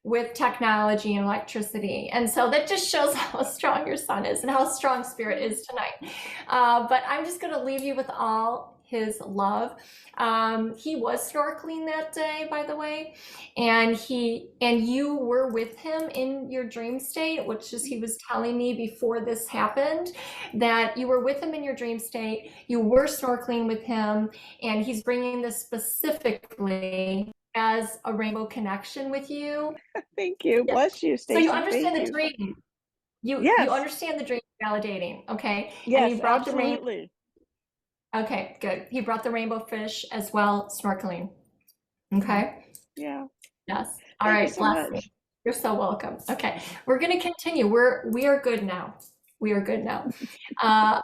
with technology and electricity. And so that just shows how strong your sun is and how strong spirit is tonight. But I'm just going to leave you with all his love. He was snorkeling that day, by the way, and you were with him in your dream state, which is, he was telling me before this happened, that you were with him in your dream state, you were snorkeling with him, and he's bringing this specifically as a rainbow connection with you. Thank you. Yes. Bless you, So Stacey. you understand Thank the dream. You Yes. understand the dream validating, okay? Yes, And you brought absolutely. okay, good. He brought the rainbow fish as well, snorkeling. Okay. Yeah. Yes. All Thank you right. so Bless much. me. You're so welcome. Okay, we're going to continue. We are good now. We are good now.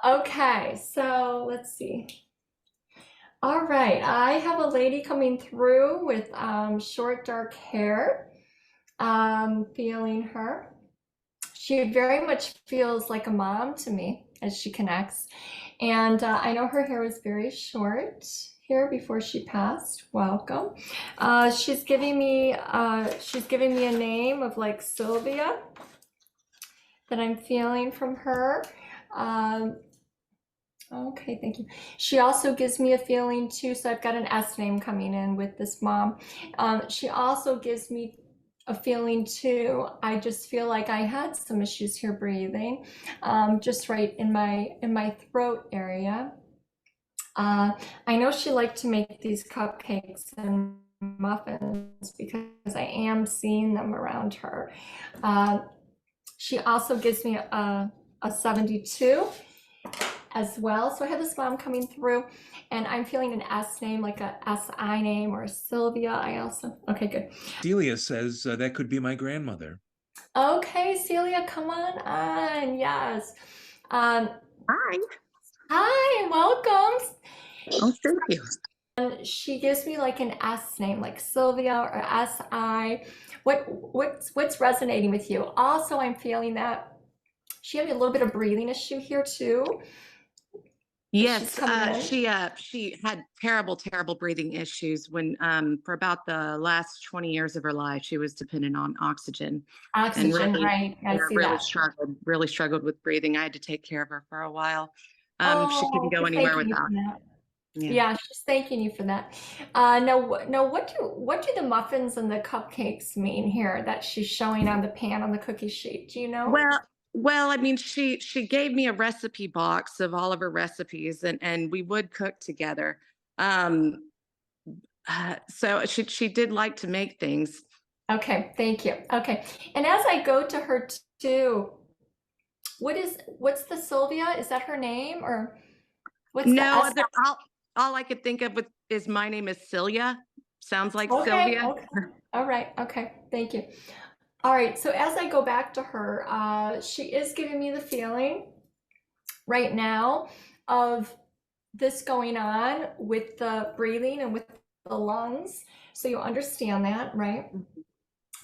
Okay, so let's see. All right, I have a lady coming through with short dark hair. Feeling her. She very much feels like a mom to me as she connects. And I know her hair was very short here before she passed. Welcome. She's giving me a name of like Sylvia that I'm feeling from her. Okay, thank you. She also gives me a feeling too, so I've got an S name coming in with this mom. She also gives me a feeling too. I just feel like I had some issues here breathing, just right in my throat area. I know she liked to make these cupcakes and muffins because I am seeing them around her. She also gives me a 72 as well. So I have this mom coming through, and I'm feeling an S name, like a SI name, or a Sylvia. I also, okay, good. Celia says that could be my grandmother. Okay, Celia, come on. Yes. Hi. Hi, welcome. Oh, thank you. She gives me like an S name, like Sylvia or SI. What's resonating with you? Also, I'm feeling that she had a little bit of breathing issue here too. Yes, she had terrible breathing issues when for about the last 20 years of her life. She was dependent on oxygen. Oxygen, and right? I see really that. really struggled with breathing. I had to take care of her for a while. She Oh, couldn't go she's anywhere thanking you without. for that. Yeah. Yeah, she's thanking you for that. Now, what do the muffins and the cupcakes mean here that she's showing on the pan on the cookie sheet? Do you know? Well, I mean, she gave me a recipe box of all of her recipes, and we would cook together. So she did like to make things. Okay, thank you. Okay, and as I go to her too, what's the Sylvia? Is that her name, or what's the No, S? all I could think of is my name is Celia. Sounds like Okay, Sylvia. okay. All right, okay, thank you. All right, so as I go back to her, she is giving me the feeling right now of this going on with the breathing and with the lungs. So you understand that, right?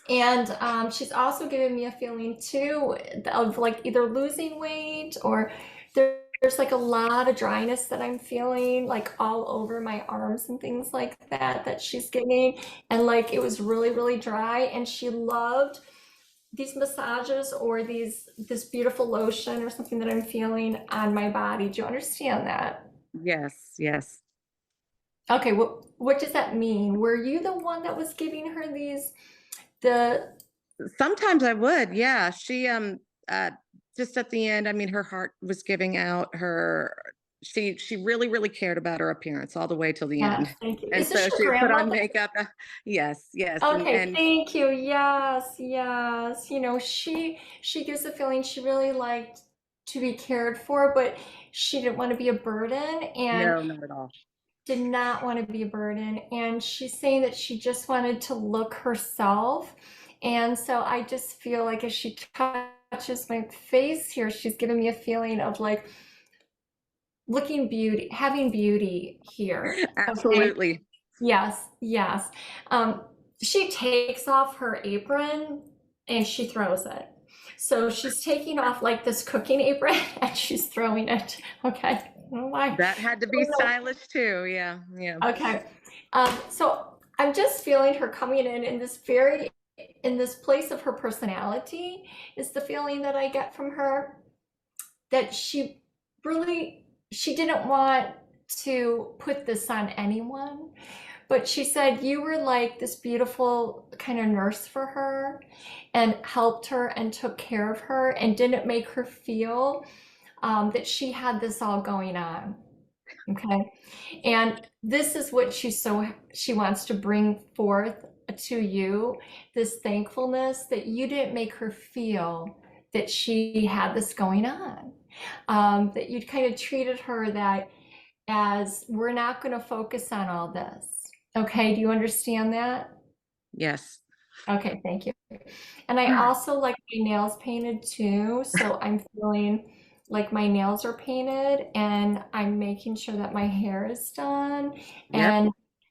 And she's also giving me a feeling too of like either losing weight or there's like a lot of dryness that I'm feeling like all over my arms and things like that that she's getting. And like it was really, really dry. And she loved these massages or this beautiful lotion or something that I'm feeling on my body. Do you understand that? Yes, yes. Okay, what does that mean? Were you the one that was giving her the Sometimes I would, yeah. She uh just at the end, I mean, her heart was giving out. She really, really cared about her appearance all the way till the yes, end. thank you. And Is this so your she would put on grandmother? makeup. Yes, yes. Okay, And thank you. Yes, yes. You know, she gives the feeling she really liked to be cared for, but she didn't want to be a burden and no, not at all. did not want to be a burden. And she's saying that she just wanted to look herself. And so I just feel like as she touches my face here, she's giving me a feeling of like looking beauty, having beauty here. Okay. Absolutely. Yes, yes. She takes off her apron and she throws it. So she's taking off like this cooking apron and she's throwing it. Okay. I don't know why. That had to be Oh, no. stylish too. Yeah, yeah. Okay. So I'm just feeling her coming in this place of her personality is the feeling that I get from her that she didn't want to put this on anyone. But she said you were like this beautiful kind of nurse for her and helped her and took care of her and didn't make her feel that she had this all going on. Okay. And this is what she wants to bring forth to you, this thankfulness that you didn't make her feel that she had this going on. That you kind of treated her that as we're not going to focus on all this. Okay, do you understand that? Yes. Okay, thank you. And I also like my nails painted too, so I'm feeling like my nails are painted and I'm making sure that my hair is done Yep.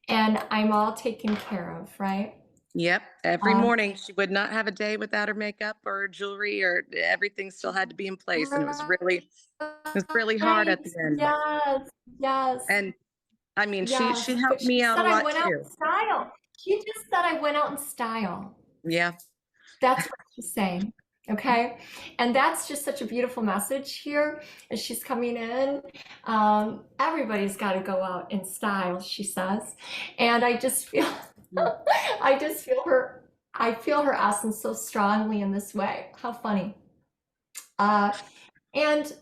and I'm all taken care of, right? Yep. Every Um, morning she would not have a day without her makeup or jewelry, or everything still had to be in place. And it was really hard at right. the end. Yes, yes, And I mean, she yes. But helped she me out a said I lot went out too. in style. She just said I went out in style. Yeah. That's what she's saying. Okay. And that's just such a beautiful message here as she's coming in. Everybody's got to go out in style, she says. And I just feel, I feel her essence so strongly in this way. How funny. And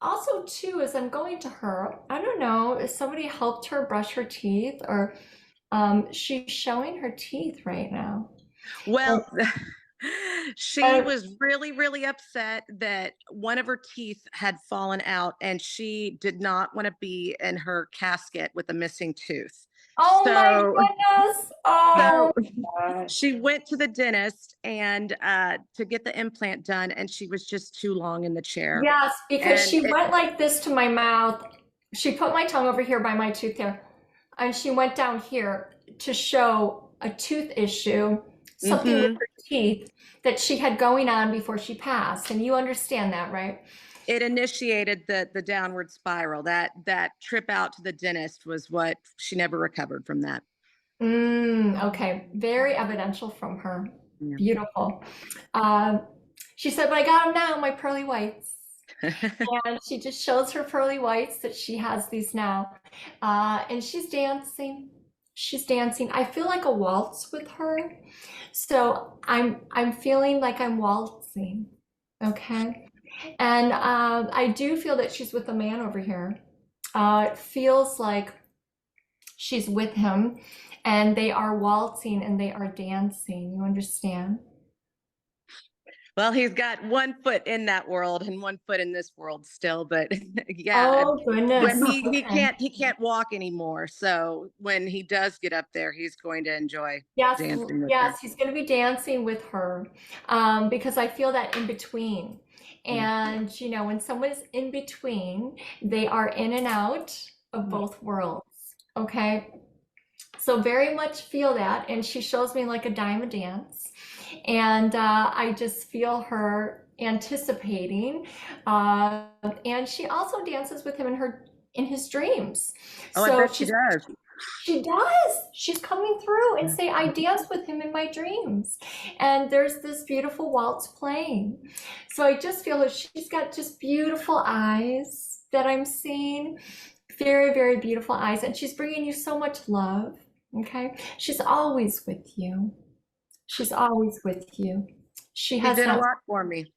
also too, as I'm going to her, I don't know if somebody helped her brush her teeth or she's showing her teeth right now. Well, she And, was really, really upset that one of her teeth had fallen out and she did not want to be in her casket with a missing tooth. oh my So, goodness. so Oh, she went to the dentist and to get the implant done, and she was just too long in the chair. yes, because And she went like this to my mouth. She put my tongue over here by my tooth there, and she went down here to show a tooth issue, something with Mhm. her teeth that she had going on before she passed. And you understand that, right? It initiated the downward spiral. That trip out to the dentist was what she never recovered from that. Okay, very evidential from her. Yeah. Beautiful. She said, but I got them now, my pearly whites. And she just shows her pearly whites that she has these now. And she's dancing. She's dancing. I feel like a waltz with her. So I'm feeling like I'm waltzing. Okay. And I do feel that she's with a man over here. It feels like she's with him and they are waltzing and they are dancing. You understand? Well, he's got one foot in that world and one foot in this world still, but yeah, Oh goodness. when he Okay. can't walk anymore. So when he does get up there, he's going to enjoy Yes, dancing with her. yes, he's going to be dancing with her, because I feel that in between. And you know, when someone is in between, they are in and out of both worlds. Okay. So very much feel that. And she shows me like a dime dance. And I just feel her anticipating. And she also dances with him in his dreams. Oh, I So bet she does. she does. She's coming through and say, I danced with him in my dreams. And there's this beautiful waltz playing. So I just feel that she's got just beautiful eyes that I'm seeing. Very, very beautiful eyes. And she's bringing you so much love. Okay. She's always with you. She's always with you. She did a lot for me.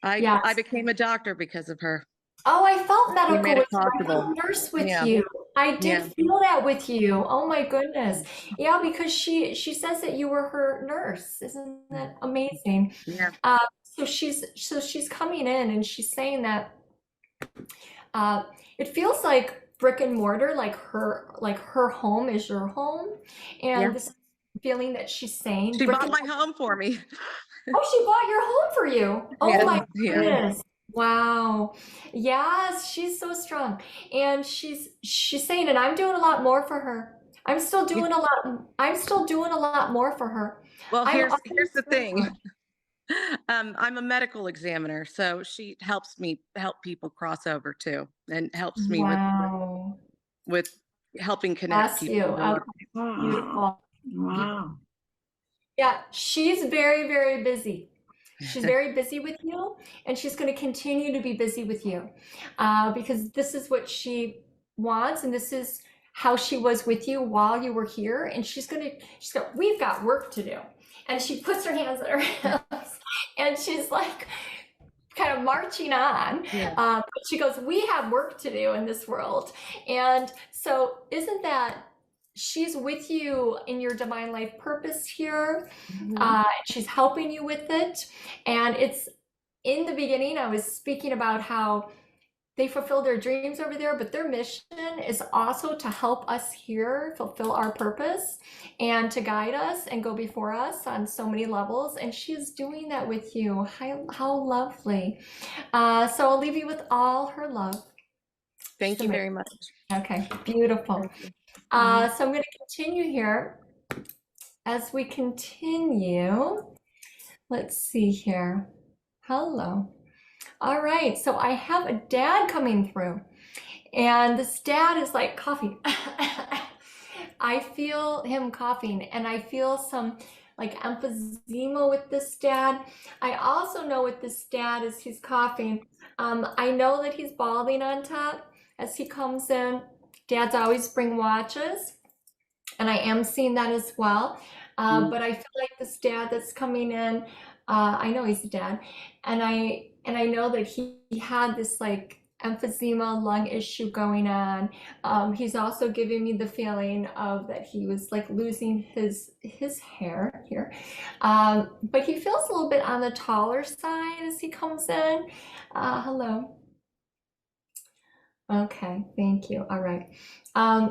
Yes. I became a doctor because of her. Oh, I felt medical made it with you. I possible. felt nurse with Yeah. you. I did Yeah. feel that with you. Oh my goodness. Yeah, because she says that you were her nurse. Isn't that amazing? Yeah. So she's coming in and she's saying that it feels like brick and mortar, like her home is your home, and Yeah. this feeling that she's saying. She brick bought and my home for me. Oh, she bought your home for you. Oh Yeah, my yeah. goodness. Wow. Yes, she's so strong. And she's saying, and I'm doing a lot more for her. I'm still doing a lot more for her. Well, I'm here's always the with thing. her. I'm a medical examiner, so she helps me help people cross over too, and helps me Wow. with helping connect Bless you. people. Wow. Beautiful. Wow. Yeah, she's very, very busy. She's very busy with you, and she's going to continue to be busy with you, because this is what she wants, and this is how she was with you while you were here. And we've got work to do. And she puts her hands on her hips, and she's like kind of marching on. Yeah. But she goes, we have work to do in this world. And so isn't that she's with you in your divine life purpose here. She's helping you with it. And it's in the beginning, I was speaking about how they fulfill their dreams over there, but their mission is also to help us here fulfill our purpose and to guide us and go before us on so many levels. And she's doing that with you. How lovely. So I'll leave you with all her love. Thank you very much. Okay, beautiful. So I'm going to continue here. As we continue, let's see here. Hello. All right, so I have a dad coming through, and this dad is like coughing. I feel him coughing, and I feel some like emphysema with this dad. I also know with this dad as he's coughing, I know that he's balding on top as he comes in. Dads always bring watches, and I am seeing that as well. But I feel like this dad that's coming in, I know he's a dad, and I know that he had this like emphysema lung issue going on. He's also giving me the feeling of that he was like losing his hair here. But he feels a little bit on the taller side as he comes in. Hello. Okay, thank you. All right.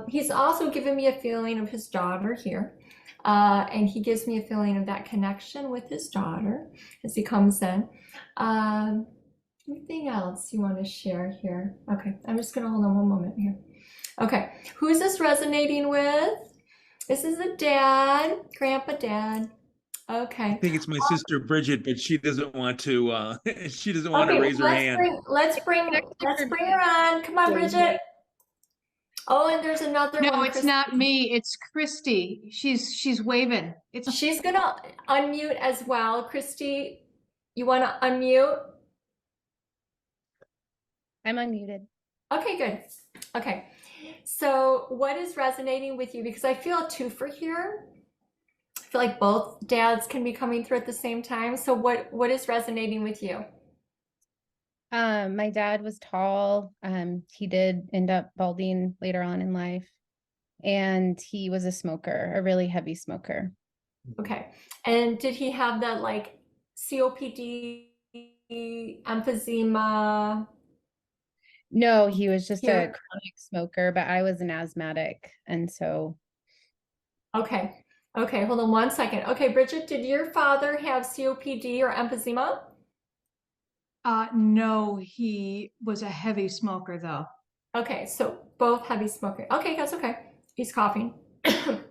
He's also given me a feeling of his daughter here. And he gives me a feeling of that connection with his daughter as he comes in. Anything else you want to share here? Okay, I'm just going to hold on one moment here. Okay, who is this resonating with? This is a dad, grandpa dad. Okay. I think it's my sister Bridget, but she doesn't want to. She doesn't want to raise her hand. Let's bring her on. Come on, Bridget. Oh, and there's another one. No, it's not me. It's Christy. She's waving. She's gonna unmute as well. Christy, you want to unmute? I'm unmuted. Okay, good. Okay. So what is resonating with you? Because I feel a twofer here. I feel like both dads can be coming through at the same time. So what is resonating with you? My dad was tall. He did end up balding later on in life. And he was a smoker, a really heavy smoker. Okay. And did he have that like COPD, emphysema? No, he was just a Here. chronic smoker, but I was an asthmatic. And so, Okay. Okay, hold on 1 second. Okay, Bridget, did your father have COPD or emphysema? No, he was a heavy smoker though. Okay, so both heavy smoking. Okay, that's okay. He's coughing.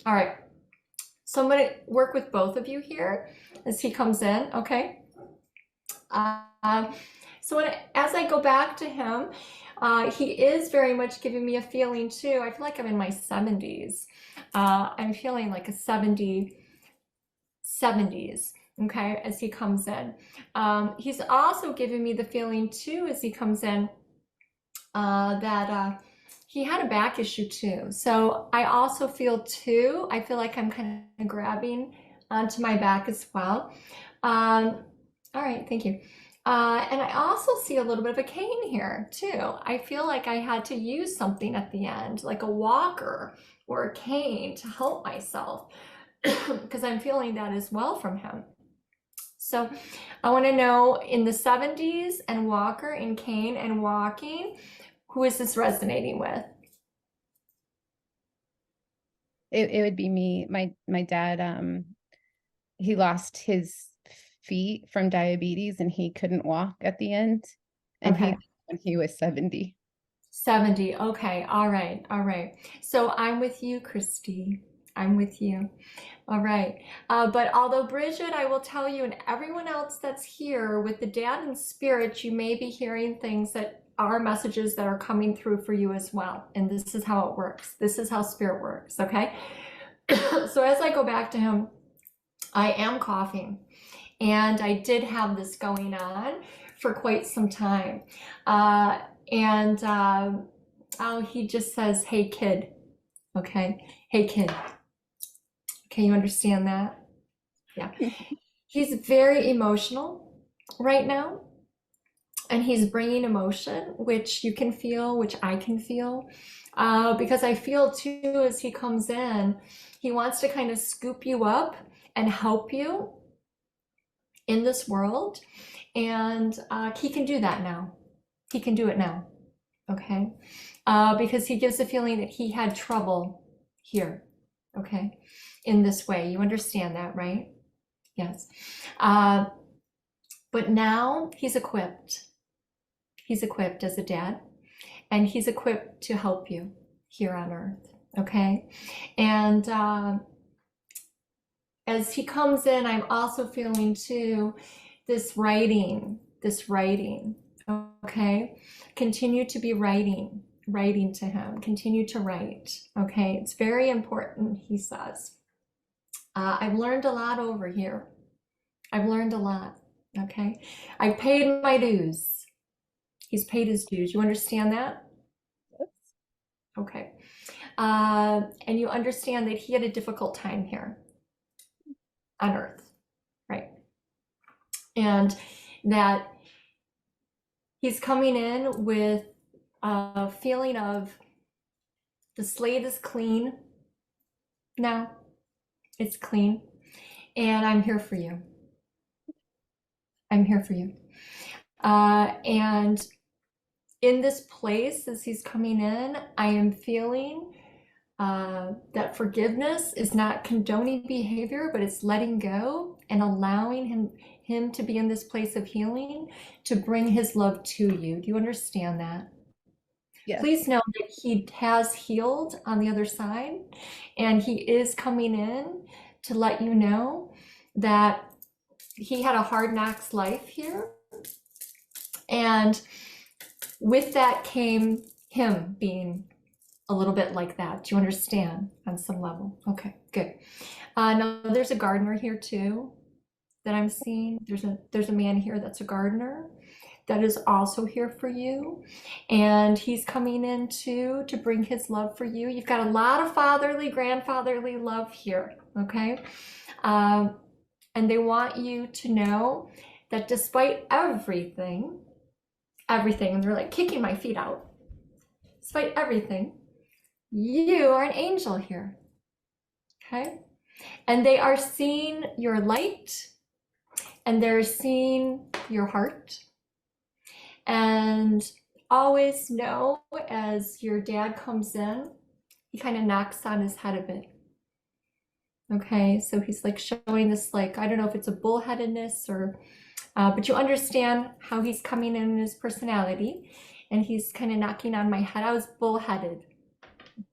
All right. So I'm going to work with both of you here as he comes in, okay? As I go back to him, he is very much giving me a feeling too. I feel like I'm in my 70s. I'm feeling like a 70s, okay, as he comes in. He's also giving me the feeling too, as he comes in, that he had a back issue too. So I also feel too, I feel like I'm kind of grabbing onto my back as well. All right, thank you. And I also see a little bit of a cane here too. I feel like I had to use something at the end, like a walker or a cane to help myself, because I'm feeling that as well from him. So I want to know, in the 70s and walker and cane and walking, who is this resonating with? it would be me. My dad, he lost his feet from diabetes and he couldn't walk at the end. And Okay. when he was 70. 70. Okay. All right. All right. So I'm with you, Christy. I'm with you. All right. But although Bridget, I will tell you, and everyone else that's here with the dad and spirit, you may be hearing things that are messages that are coming through for you as well. And this is how it works. This is how spirit works. Okay. So as I go back to him, I am coughing. And I did have this going on for quite some time. He just says, hey, kid. Okay. Hey, kid. Can you understand that? Yeah. He's very emotional right now. And he's bringing emotion, which you can feel, which I can feel. Because I feel too, as he comes in, he wants to kind of scoop you up and help you in this world. And he can do that now. He can do it now. Okay. Because he gives the feeling that he had trouble here. Okay. In this way. You understand that, right? Yes. But now he's equipped. He's equipped as a dad, and he's equipped to help you here on earth. Okay. And as he comes in, I'm also feeling too this writing. Okay. Continue to be writing to him. Continue to write. Okay. It's very important, he says. I've learned a lot over here. I've learned a lot. Okay. I've paid my dues. He's paid his dues. You understand that? Yes. Okay. And you understand that he had a difficult time here on earth, right? And that he's coming in with a feeling of the slate is clean now. It's clean. And I'm here for you. I'm here for you. And in this place, as he's coming in, I am feeling that forgiveness is not condoning behavior, but it's letting go and allowing him to be in this place of healing, to bring his love to you. Do you understand that? Yes. Please know that he has healed on the other side, and he is coming in to let you know that he had a hard knocks life here. And with that came him being a little bit like that. Do you understand on some level? Okay, good. Now there's a gardener here too that I'm seeing. There's a man here that's a gardener that is also here for you. And he's coming in too to bring his love for you. You've got a lot of fatherly, grandfatherly love here, okay? And they want you to know that despite everything, and they're like kicking my feet out, despite everything, you are an angel here, okay? And they are seeing your light, and they're seeing your heart. And always know, as your dad comes in, he kind of knocks on his head a bit. Okay, so he's like showing this, like, I don't know if it's a bullheadedness or, but you understand how he's coming in his personality, and he's kind of knocking on my head. I was bullheaded.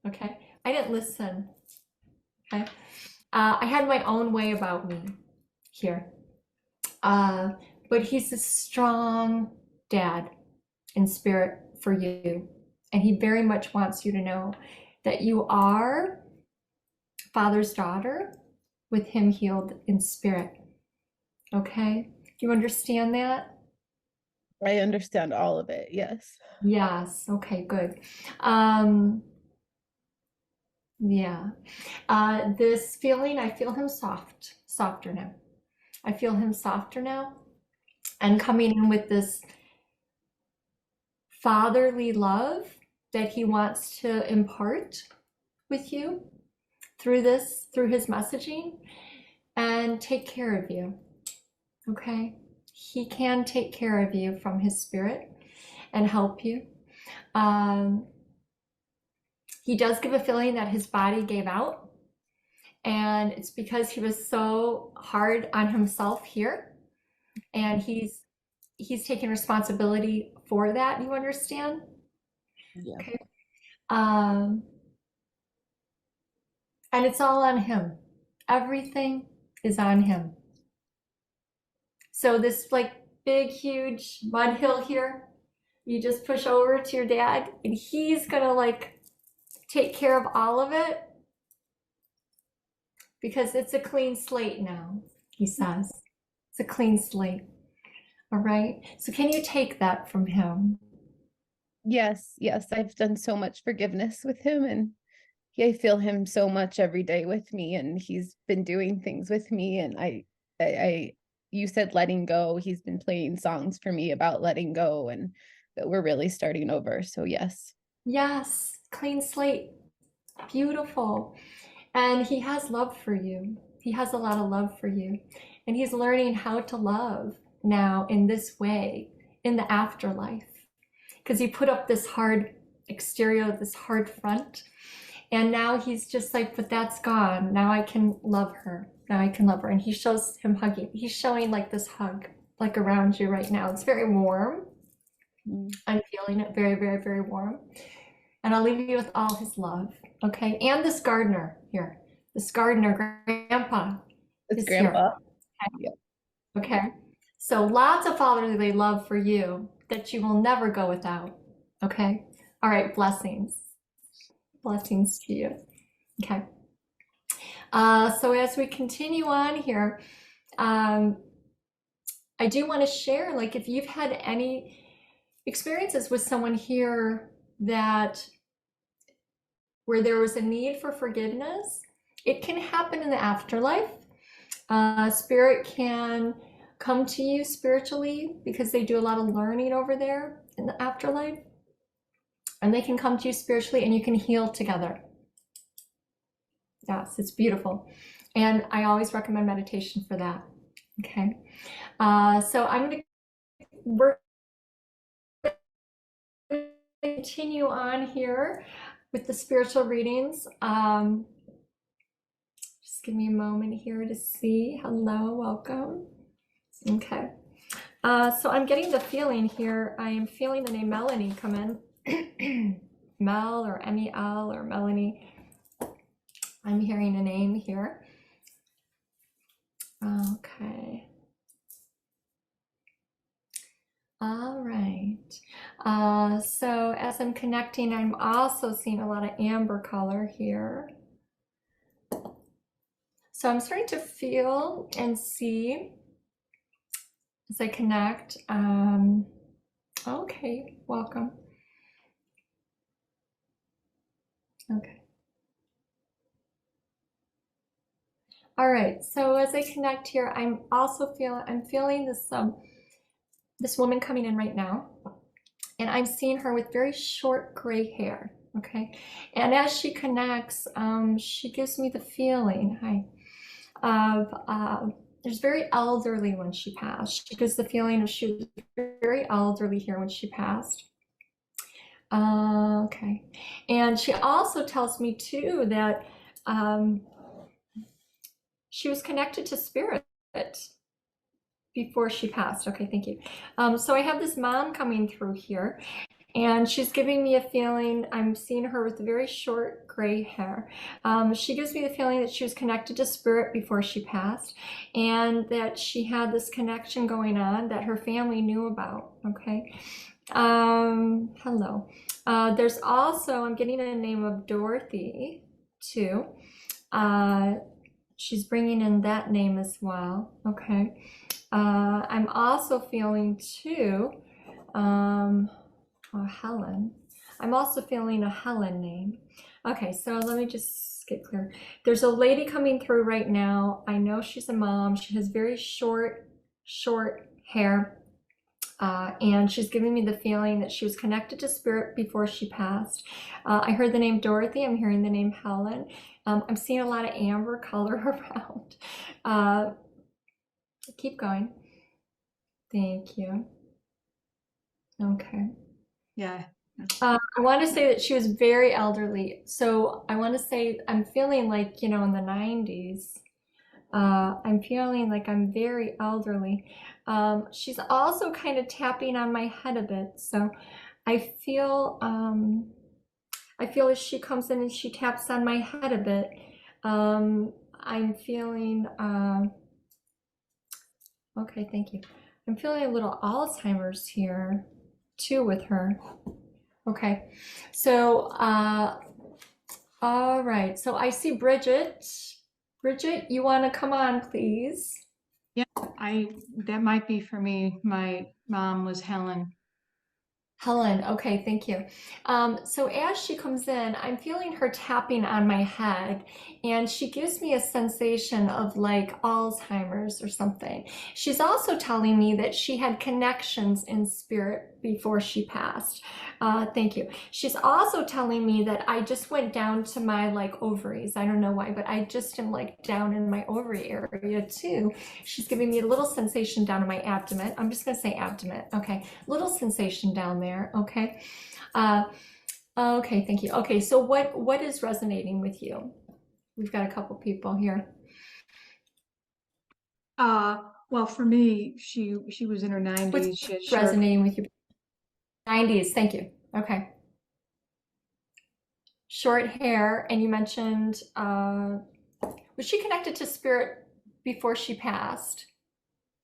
Okay, I didn't listen. Okay, I had my own way about me here. But he's a strong dad in spirit for you. And he very much wants you to know that you are Father's daughter with him healed in spirit. Okay? Do you understand that? I understand all of it. Yes. Yes. Okay, good. Yeah. This feeling, I feel him softer now. I feel him softer now, and coming in with this fatherly love that he wants to impart with you through this, through his messaging, and take care of you. Okay? He can take care of you from his spirit and help you. He does give a feeling that his body gave out, and it's because he was so hard on himself here, and he's taking responsibility for that. You understand? Yeah. Okay. And it's all on him. Everything is on him. So this like big, huge mud hill here, you just push over to your dad, and he's gonna like take care of all of it, because it's a clean slate now, he says. It's a clean slate. All right. So can you take that from him? Yes, yes. I've done so much forgiveness with him, and I feel him so much every day with me, and he's been doing things with me, and you said letting go. He's been playing songs for me about letting go, and that we're really starting over. So yes. Yes, clean slate. Beautiful. And he has love for you. He has a lot of love for you. And he's learning how to love now in this way, in the afterlife. Because he put up this hard exterior, this hard front. And now he's just like, but that's gone. Now I can love her. Now I can love her. And he shows him hugging. He's showing like this hug, like around you right now. It's very warm. I'm feeling it very, very, very warm. And I'll leave you with all his love. Okay. And this gardener here. This gardener, grandpa. It's grandpa. Okay. Yeah. Okay. So lots of fatherly love for you that you will never go without. Okay. All right. Blessings. Blessings to you. Okay. So as we continue on here, I do want to share, like, if you've had any experiences with someone here that where there was a need for forgiveness, it can happen in the afterlife. Spirit can come to you spiritually because they do a lot of learning over there in the afterlife. And they can come to you spiritually, and you can heal together. Yes, it's beautiful. And I always recommend meditation for that. Okay. So I'm going to continue on here with the spiritual readings. Just give me a moment here to see. Hello, welcome. Okay. So I'm getting the feeling here. I am feeling the name Melanie come in. Mel or MEL or Melanie. I'm hearing a name here. Okay. All right. So as I'm connecting, I'm also seeing a lot of amber color here. So I'm starting to feel and see as I connect. Okay, welcome. Okay. All right. So as I connect here, I'm feeling this this woman coming in right now, and I'm seeing her with very short gray hair. Okay. And as she connects, she gives me the feeling, of there's very elderly when she passed. She gives the feeling of she was very elderly here when she passed. Okay. And she also tells me too that she was connected to spirit before she passed. Okay, thank you. So I have this mom coming through here, and she's giving me a feeling, I'm seeing her with very short gray hair. She gives me the feeling that she was connected to spirit before she passed, and that she had this connection going on that her family knew about. Okay. Hello. There's also, I'm getting a name of Dorothy too. She's bringing in that name as well. Okay. I'm also feeling too, Helen. I'm also feeling a Helen name. Okay, so let me just get clear. There's a lady coming through right now. I know she's a mom. She has very short hair. And she's giving me the feeling that she was connected to spirit before she passed. I heard the name Dorothy. I'm hearing the name Helen. I'm seeing a lot of amber color around. Keep going. Thank you. Okay. Yeah. I want to say that she was very elderly. So I want to say I'm feeling like, in the 90s. I'm feeling like I'm very elderly. She's also kind of tapping on my head a bit. So I feel as she comes in and she taps on my head a bit, I'm feeling, okay, thank you. I'm feeling a little Alzheimer's here too with her. Okay, so, all right. So I see Bridget. Bridget, you want to come on, please? Yeah, that might be for me. My mom was Helen. Helen, okay, thank you. So as she comes in, I'm feeling her tapping on my head, and she gives me a sensation of like Alzheimer's or something. She's also telling me that she had connections in spirit before she passed. Thank you. She's also telling me that I just went down to my like ovaries. I don't know why, but I just am like down in my ovary area too. She's giving me a little sensation down in my abdomen. I'm just gonna say abdomen. Okay, little sensation down there. Okay. Okay, thank you. Okay, so what is resonating with you? We've got a couple people here. Well, for me, she was in her 90s. What's She had short, resonating with you? 90s, thank you. Okay. Short hair, and you mentioned, was she connected to spirit before she passed?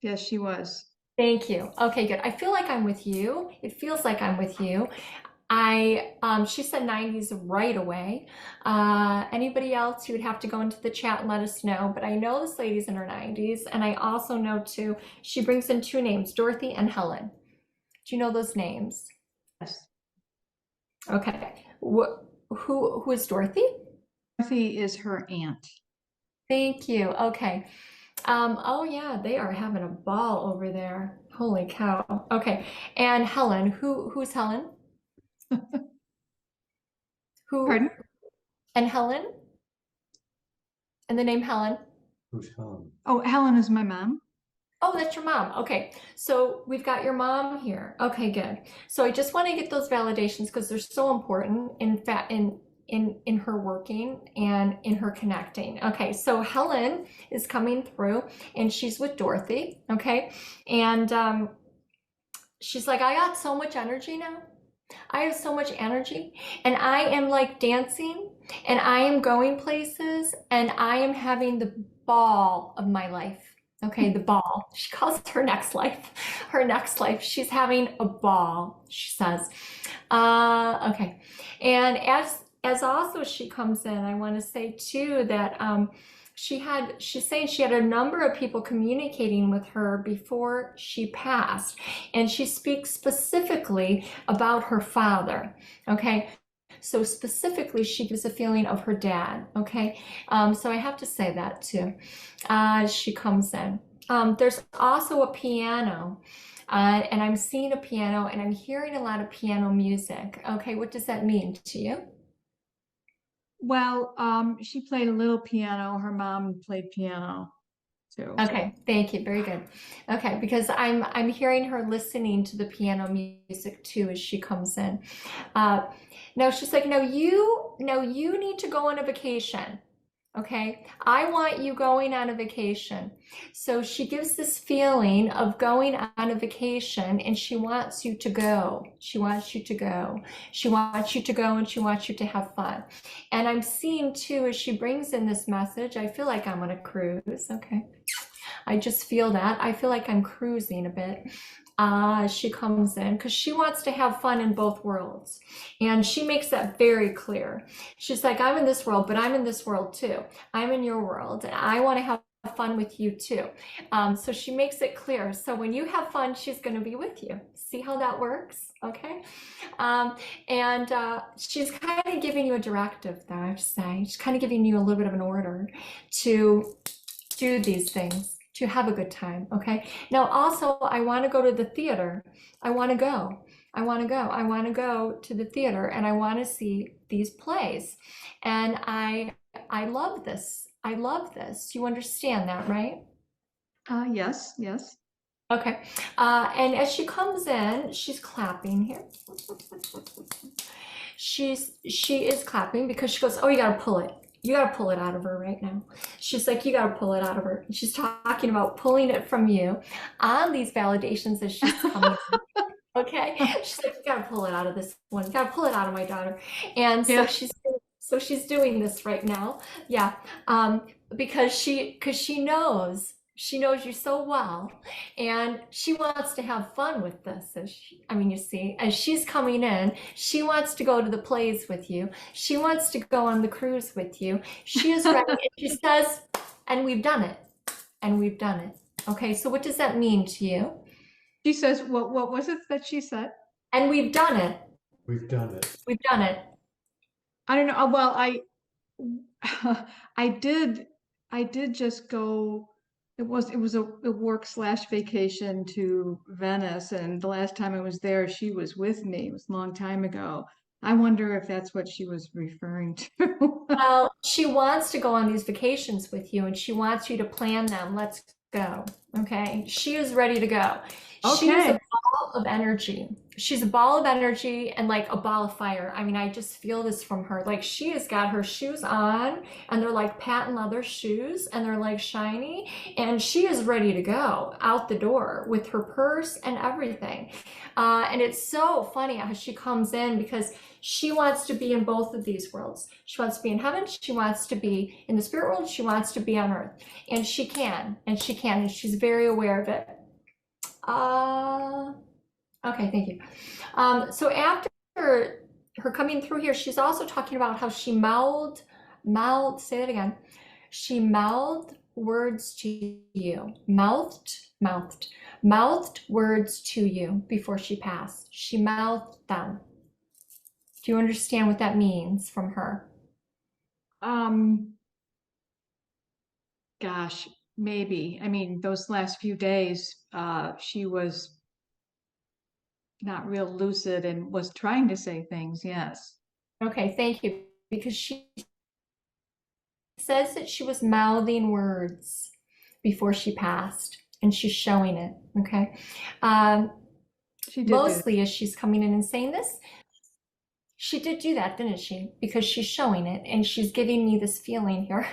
yes, she was. Thank you. Okay, good. I feel like I'm with you. It feels like I'm with you. She said 90s right away. Anybody else, you would have to go into the chat and let us know, but I know this lady's in her 90s, and I also know too, she brings in two names, Dorothy and Helen. Do you know those names? Yes. Okay. Who is Dorothy? Dorothy is her aunt. Thank you. Okay. Oh yeah, they are having a ball over there. Holy cow. Okay. And Helen, who's Helen? Who? Pardon? And Helen? And the name Helen? Who's Helen? Oh, Helen is my mom. Oh, that's your mom. Okay. So we've got your mom here. Okay, good. So I just want to get those validations because they're so important in her working and in her connecting. Okay, so Helen is coming through and she's with Dorothy. Okay. And she's like, I got so much energy now. I have so much energy, and I am like dancing, and I am going places, and I am having the ball of my life. Okay, the ball. She calls it her next life. Her next life. She's having a ball, she says. Okay. And as also she comes in, I want to say too that she's saying she had a number of people communicating with her before she passed, and she speaks specifically about her father. Okay, so specifically she gives a feeling of her dad. Okay, so I have to say that too. She comes in. There's also a piano. And I'm seeing a piano, and I'm hearing a lot of piano music. Okay, what does that mean to you? Well, she played a little piano. Her mom played piano. too. Okay, thank you. Very good. Okay, because I'm hearing her listening to the piano music too as she comes in. No, she's like, no, you need to go on a vacation. Okay, I want you going on a vacation. So she gives this feeling of going on a vacation, and she wants you to go. She wants you to go. She wants you to go, and she wants you to have fun. And I'm seeing too, as she brings in this message, I feel like I'm on a cruise. Okay, I just feel that. I feel like I'm cruising a bit. She comes in because she wants to have fun in both worlds. And she makes that very clear. She's like, I'm in this world, but I'm in this world too. I'm in your world, and I want to have fun with you too. So she makes it clear. So when you have fun, she's going to be with you. See how that works? Okay. And she's kind of giving you a directive, though, I have to say. She's kind of giving you a little bit of an order to do these things, to have a good time. Okay. Now, also, I want to go to the theater. I want to go. I want to go. I want to go to the theater, and I want to see these plays. And I love this. I love this. You understand that, right? Yes, yes. Okay. And as she comes in, she's clapping here. She is clapping because she goes, oh, you got to pull it. You got to pull it out of her right now. She's like, you got to pull it out of her. She's talking about pulling it from you on these validations as she's coming in. Okay. She's like, you got to pull it out of this one. You got to pull it out of my daughter. And so she's doing this right now. Yeah. Because she knows you so well, and she wants to have fun with this. You see, as she's coming in, she wants to go to the plays with you. She wants to go on the cruise with you. She is ready. And she says, and we've done it. And we've done it. Okay, so what does that mean to you? She says, what was it that she said? And we've done it. We've done it. We've done it. I don't know. Well, I did just go. It was a work/vacation to Venice, and the last time I was there, she was with me. It was a long time ago. I wonder if that's what she was referring to. Well, she wants to go on these vacations with you, and she wants you to plan them. Let's go. Okay. She is ready to go. She is a ball of energy. She's a ball of energy and like a ball of fire. I just feel this from her. Like, she has got her shoes on, and they're like patent leather shoes, and they're like shiny, and she is ready to go out the door with her purse and everything. And it's so funny how she comes in because she wants to be in both of these worlds. She wants to be in heaven. She wants to be in the spirit world. She wants to be on earth, and she can, and she's very aware of it. Okay, thank you. So after her coming through here, she's also talking about how she mouthed, say it again. She mouthed words to you, mouthed words to you before she passed. She mouthed them. Do you understand what that means from her? Gosh, maybe. Those last few days, she was not real lucid and was trying to say things. Yes. Okay, thank you. Because she says that she was mouthing words before she passed, and she's showing it. Okay. She did mostly as she's coming in and saying this, she did do that, didn't she? Because she's showing it, and she's giving me this feeling here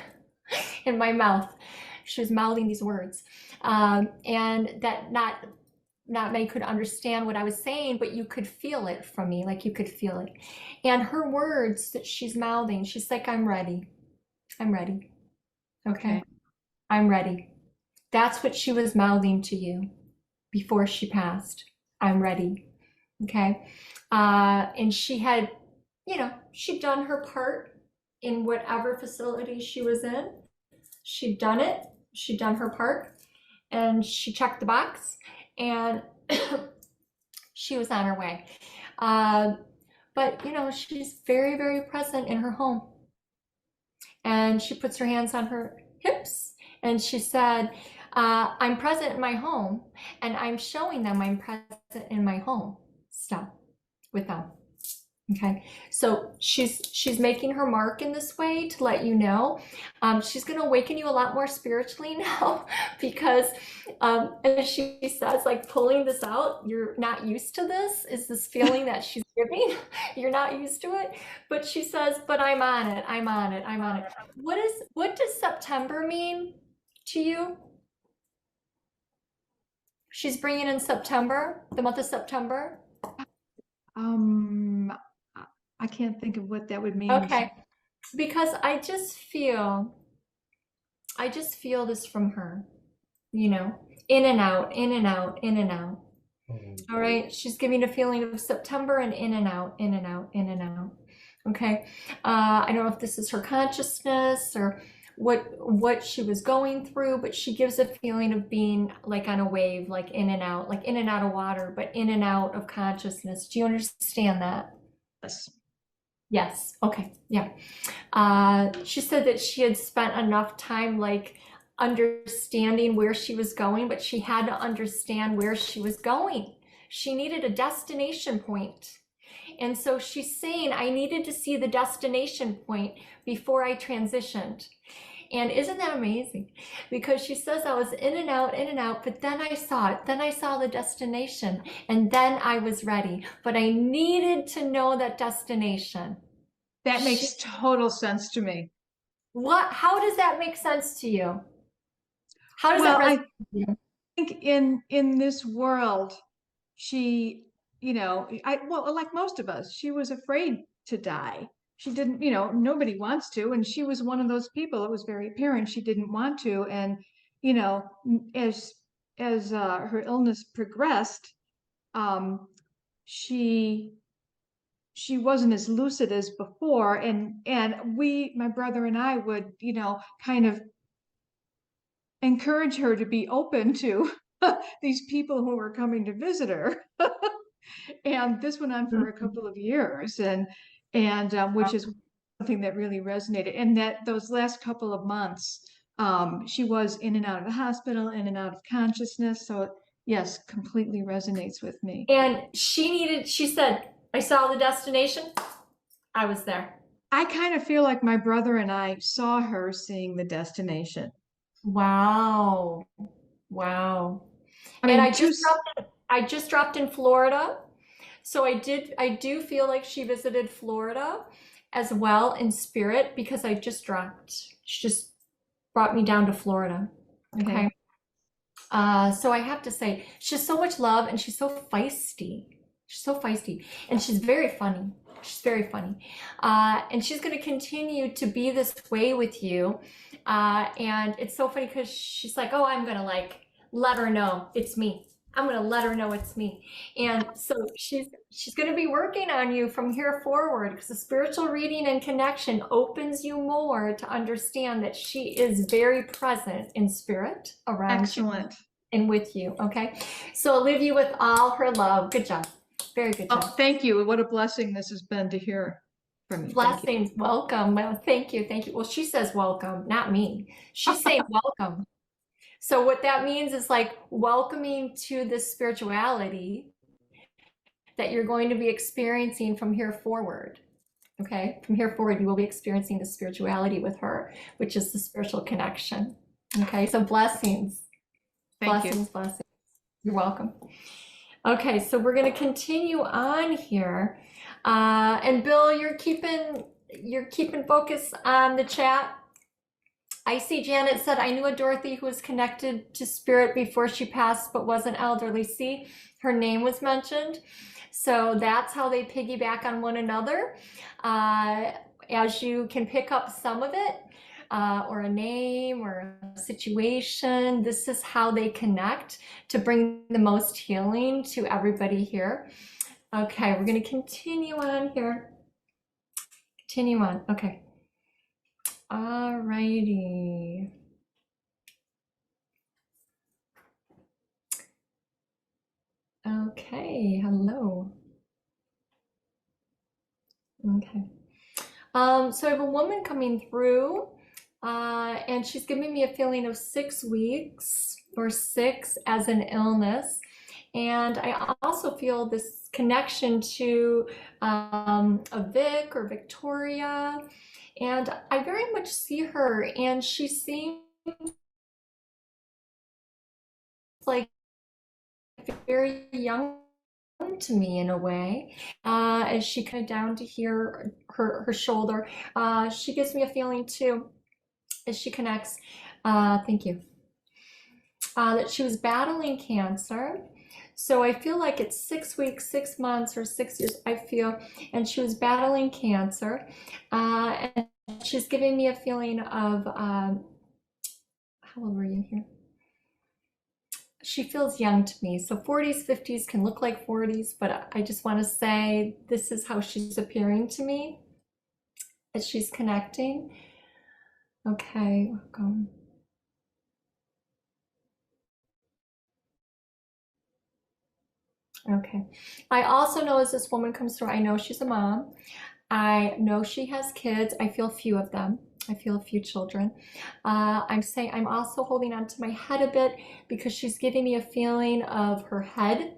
in my mouth. She was mouthing these words, and that not many could understand what I was saying, but you could feel it from me, like you could feel it. And her words that she's mouthing, she's like, I'm ready. I'm ready. Okay. I'm ready. That's what she was mouthing to you before she passed. I'm ready. Okay. And she had, she'd done her part in whatever facility she was in. She'd done it. She'd done her part, and she checked the box, and she was on her way. But, she's very, very present in her home. And she puts her hands on her hips, and she said, I'm present in my home, and I'm showing them I'm present in my home. Stop with them. Okay, so she's making her mark in this way to let you know. She's going to awaken you a lot more spiritually now because, as she says, like pulling this out, you're not used to this. Is this feeling that she's giving? You're not used to it, but she says, "But I'm on it. I'm on it. I'm on it." What does September mean to you? She's bringing in September, the month of September. I can't think of what that would mean. Okay, because I just feel this from her, you know, in and out, in and out, in and out. All right, she's giving a feeling of September and in and out, in and out, in and out. Okay, I don't know if this is her consciousness or what she was going through, but she gives a feeling of being like on a wave, like in and out of water, but in and out of consciousness. Do you understand that? Yes. Yes. Okay. Yeah. She said that she had spent enough time like understanding where she was going, but she had to understand where she was going. She needed a destination point. And so she's saying, I needed to see the destination point before I transitioned. And isn't that amazing? Because she says I was in and out, but then I saw it. Then I saw the destination, and then I was ready. But I needed to know that destination. That makes total sense to me. How does that make sense to you? How does that resonate with you? I think in this world, she, like most of us, she was afraid to die. She didn't, nobody wants to, and she was one of those people. It was very apparent she didn't want to, and as her illness progressed, she wasn't as lucid as before, and my brother and I would, kind of encourage her to be open to these people who were coming to visit her. And this went on for a couple of years, and which is something that really resonated. And that those last couple of months, she was in and out of the hospital, in and out of consciousness. So yes, completely resonates with me. And she said, I saw the destination. I was there. I kind of feel like my brother and I saw her seeing the destination. Wow. Wow. I mean, and I just dropped in Florida. So I do feel like she visited Florida as well in spirit because I just dropped. She just brought me down to Florida. Okay. So I have to say, she has so much love and she's so feisty. She's so feisty and she's very funny. She's very funny. And she's going to continue to be this way with you. And it's so funny because she's like, oh, I'm going to like let her know it's me. I'm going to let her know it's me. And so she's going to be working on you from here forward because the spiritual reading and connection opens you more to understand that she is very present in spirit around you and with you. Okay. So I'll leave you with all her love. Good job. Very good job. Oh, thank you. What a blessing this has been to hear from you. Blessings. Welcome. Well, thank you. Thank you. Well, she says welcome, not me. She's saying welcome. So what that means is like welcoming to the spirituality that you're going to be experiencing from here forward. Okay. From here forward, you will be experiencing the spirituality with her, which is the spiritual connection. Okay. So blessings. Blessings. You're welcome. Okay. So we're going to continue on here. And Bill, you're keeping focus on the chat. I see Janet said, I knew a Dorothy who was connected to spirit before she passed, but wasn't elderly. See, her name was mentioned. So that's how they piggyback on one another. As you can pick up some of it, or a name or a situation, this is how they connect to bring the most healing to everybody here. Okay, we're going to continue on here. Continue on. Okay. All righty. Okay, hello. Okay. So I have a woman coming through, and she's giving me a feeling of 6 weeks or 6 as an illness. And I also feel this connection to a Vic or Victoria. And I very much see her, and she seems like very young to me in a way, as she kind of down to here, her shoulder. She gives me a feeling too, as she connects, thank you, that she was battling cancer. So I feel like it's 6 weeks, 6 months, or 6 years, I feel, and she was battling cancer. And she's giving me a feeling of, how old were you here? She feels young to me. So 40s, 50s can look like 40s, but I just want to say this is how she's appearing to me as she's connecting. Okay, welcome. Okay. I also know as this woman comes through, I know she's a mom. I know she has kids. I feel a few of them. I feel a few children. I'm also holding on to my head a bit because she's giving me a feeling of her head,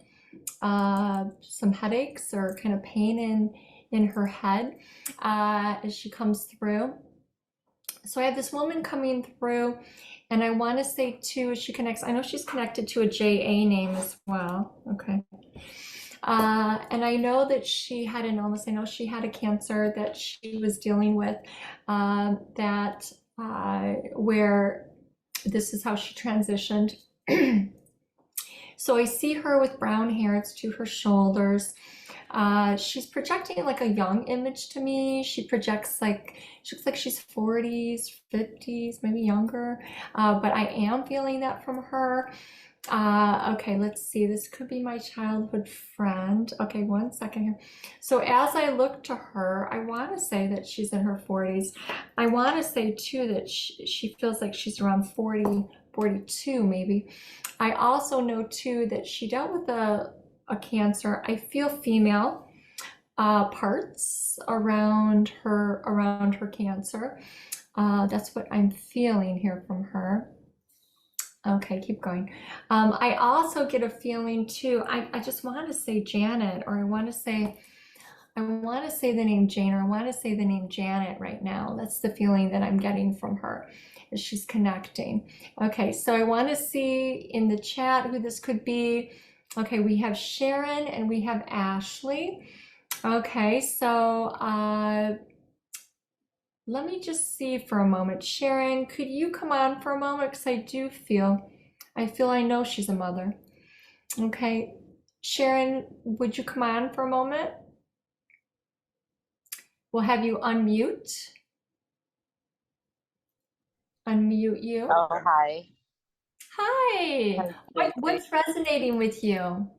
some headaches or kind of pain in her head as she comes through. So I have this woman coming through, and I want to say too, she connects, I know she's connected to a JA name as well. Okay. And I know that she had an illness. I know she had a cancer that she was dealing with, where this is how she transitioned. So I see her with brown hair, it's to her shoulders. She's projecting like a young image to me. She projects like, she looks like she's 40s, 50s, maybe younger. But I am feeling that from her. Okay, let's see. This could be my childhood friend. Okay, one second here. So as I look to her, I want to say that she's in her 40s. I want to say too that she feels like she's around 40, 42 maybe. I also know too that she dealt with a cancer. I feel female parts around her cancer. That's what I'm feeling here from her. Okay, keep going. I also get a feeling too, I just want to say Janet, or I want to say the name Jane, or I want to say the name Janet right now. That's the feeling that I'm getting from her as she's connecting. Okay, so I want to see in the chat who this could be. Okay, we have Sharon and we have Ashley. Okay, so let me just see for a moment. Sharon, could you come on for a moment? Because I know she's a mother. Okay, Sharon, would you come on for a moment? We'll have you unmute. Unmute you. Oh, hi. Hi. Hi, What's resonating with you?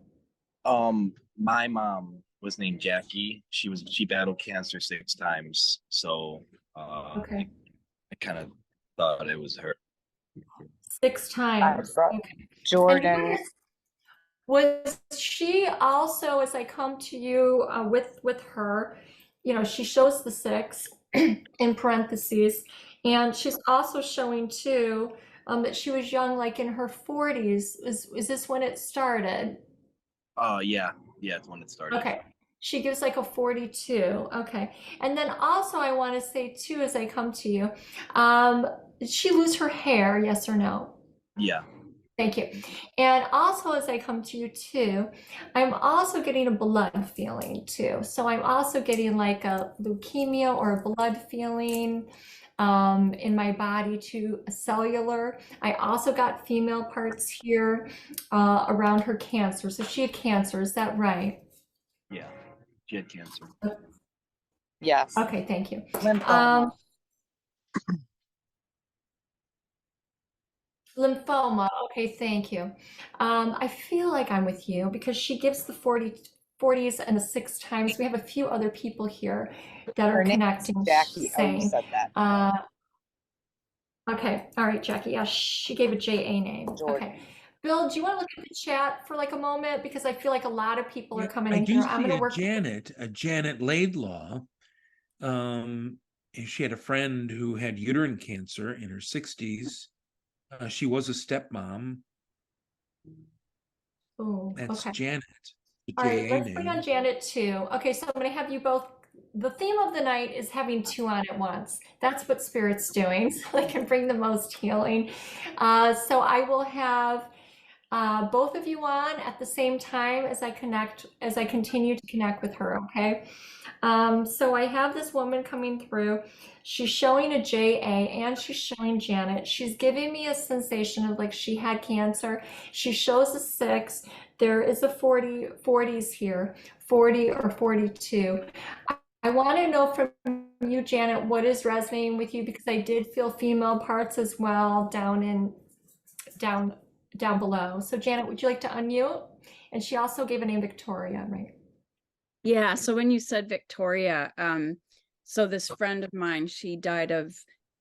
My mom was named Jackie. She battled cancer 6 times. So Okay. I kind of thought it was her. 6 times. Okay. Jordan. Was she also, as I come to you with her, she shows the 6 in parentheses, and she's also showing too that she was young, like in her 40s. Is this when it started? Yeah, it's when it started. Okay. She gives like a 42. Okay. And then also I want to say too, as I come to you, did she lose her hair? Yes or no? Yeah. Thank you. And also as I come to you too, I'm also getting a blood feeling too. So I'm also getting like a leukemia or a blood feeling in my body too, a cellular. I also got female parts here around her cancer. So she had cancer, is that right? Yeah, she had cancer. Yes. Okay, thank you. Lymphoma. Okay, thank you. I feel like I'm with you because she gives the 40s and the 6 times. We have a few other people here that are connecting. Jackie. Oh, you said that. Okay, all right, Jackie. Yeah, she gave a JA name. Jordan. Okay. Bill, do you want to look at the chat for like a moment? Because I feel like a lot of people are coming I in do here. see I'm going to work. a Janet Laidlaw. She had a friend who had uterine cancer in her 60s. She was a stepmom. Oh, That's okay. Janet. The All right, JA let's bring on name. Janet too. Okay, so I'm going to have you both. The theme of the night is having two on at once. That's what Spirit's doing, so I can bring the most healing. So I will have both of you on at the same time as I continue to connect with her, okay? So I have this woman coming through. She's showing a JA and she's showing Janet. She's giving me a sensation of like she had cancer. She shows a 6. There is a 40s here, 40 or 42. I want to know from you, Janet, what is resonating with you, because I did feel female parts as well down below. So Janet, would you like to unmute? And she also gave a name, Victoria, right? Yeah, so when you said Victoria, so this friend of mine, she died of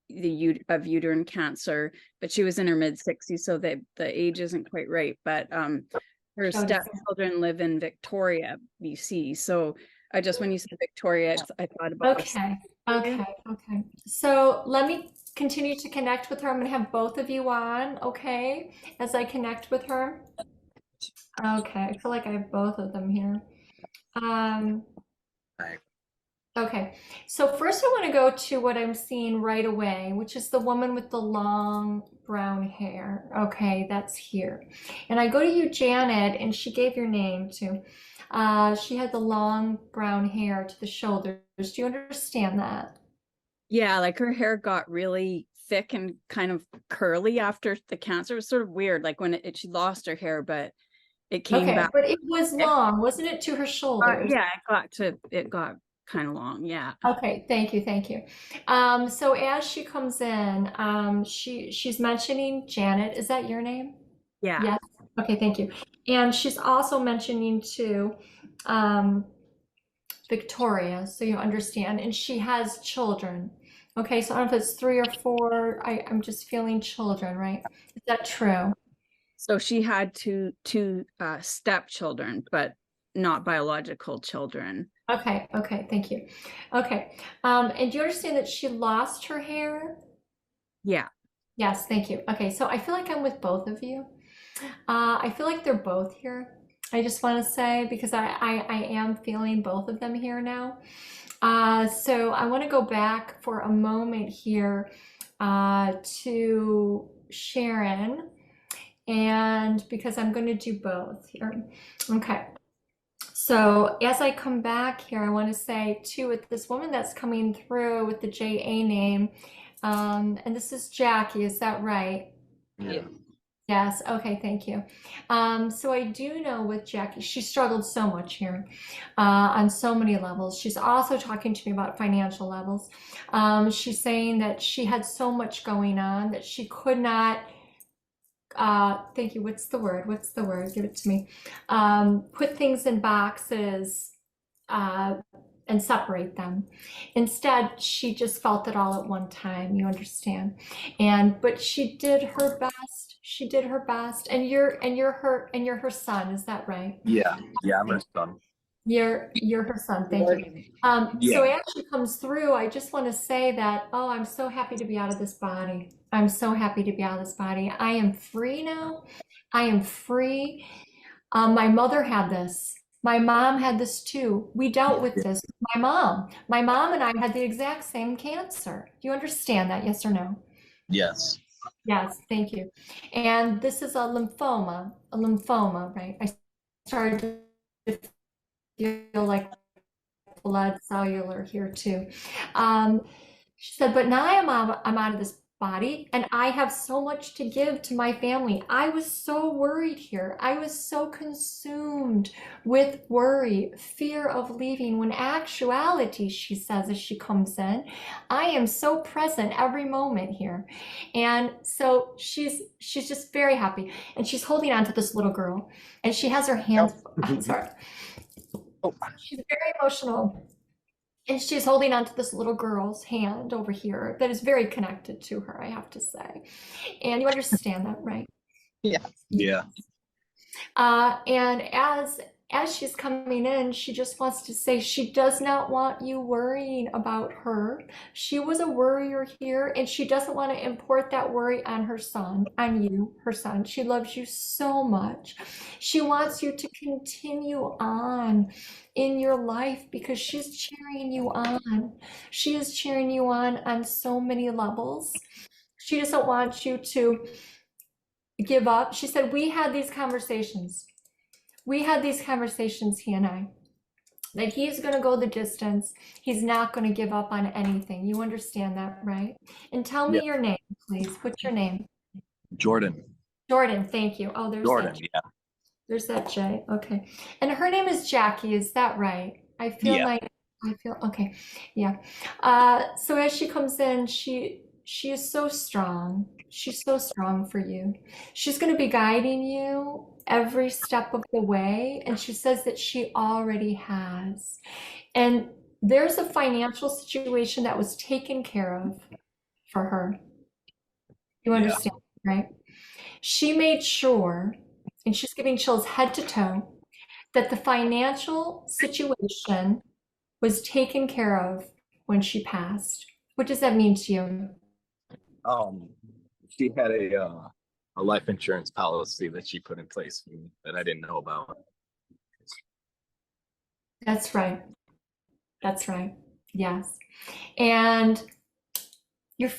uterine cancer, but she was in her mid-60s, so the age isn't quite right. But her stepchildren live in Victoria, BC. So I just, when you said Victoria, I thought about Okay. So let me continue to connect with her. I'm going to have both of you on, okay, as I connect with her. Okay, I feel like I have both of them here. Okay, so first I want to go to what I'm seeing right away, which is the woman with the long brown hair. Okay, that's here. And I go to you, Janet, and she gave your name too. She had the long brown hair to the shoulders. Do you understand that? Yeah, like her hair got really thick and kind of curly after the cancer. It was sort of weird, like when she lost her hair, but it came back. But it was long, wasn't it, to her shoulders? Yeah, it got kind of long. Yeah. Okay, thank you. So as she comes in, she's mentioning Janet. Is that your name? Yeah. Yes. Okay, thank you. And she's also mentioning too Victoria, so you understand. And she has children. Okay, so I don't know if it's 3 or 4. I'm just feeling children, right? Is that true? So she had two stepchildren, but not biological children. Okay, thank you. Okay, and do you understand that she lost her hair? Yeah. Yes, thank you. Okay, so I feel like I'm with both of you. I feel like they're both here. I just want to say, because I am feeling both of them here now. So I want to go back for a moment here to Sharon, and because I'm going to do both here. Okay. So as I come back here, I want to say too, with this woman that's coming through with the JA name, and this is Jackie, is that right? Yeah. Yes, okay, thank you. So I do know with Jackie, she struggled so much here on so many levels. She's also talking to me about financial levels. She's saying that she had so much going on that she could not, thank you, what's the word? Give it to me. Put things in boxes and separate them. Instead, she just felt it all at one time, you understand? But she did her best. And you're her son, is that right? Yeah, I'm her son. You're her son, thank you. So as she comes through, I just want to say that, oh, I'm so happy to be out of this body. I am free now. I am free. My mother had this. My mom had this too. We dealt with this. My mom and I had the exact same cancer. Do you understand that? Yes or no? Yes. Yes, thank you. And this is a lymphoma, right? I started to feel like blood cellular here too. She said, but now I'm out of this body and I have so much to give to my family. I was so worried here. I was so consumed with worry, fear of leaving, when actuality, she says as she comes in, I am so present every moment here. And so she's just very happy, and she's holding on to this little girl, and she has her hands, I'm sorry. She's very emotional. And she's holding on to this little girl's hand over here that is very connected to her, I have to say. And you understand that, right? Yeah. And as she's coming in, she just wants to say she does not want you worrying about her. She was a worrier here, and she doesn't want to import that worry on her son, on you, her son. She loves you so much. She wants you to continue on in your life because she's cheering you on. She is cheering you on so many levels. She doesn't want you to give up. She said, we had these conversations. We had these conversations, he and I, that he's going to go the distance. He's not going to give up on anything. You understand that, right? And tell me your name, please. What's your name? Jordan. Jordan, thank you. Oh, there's Jordan, that. There's that J. Okay. And her name is Jackie. Is that right? I feel okay. Yeah. So as she comes in, she is so strong. She's so strong for you. She's going to be guiding you every step of the way. And she says that she already has. And there's a financial situation that was taken care of for her. You understand, right? She made sure, and she's giving chills head to toe, that the financial situation was taken care of when she passed. What does that mean to you? She had a life insurance policy that she put in place for me that I didn't know about. That's right. That's right. Yes. And you're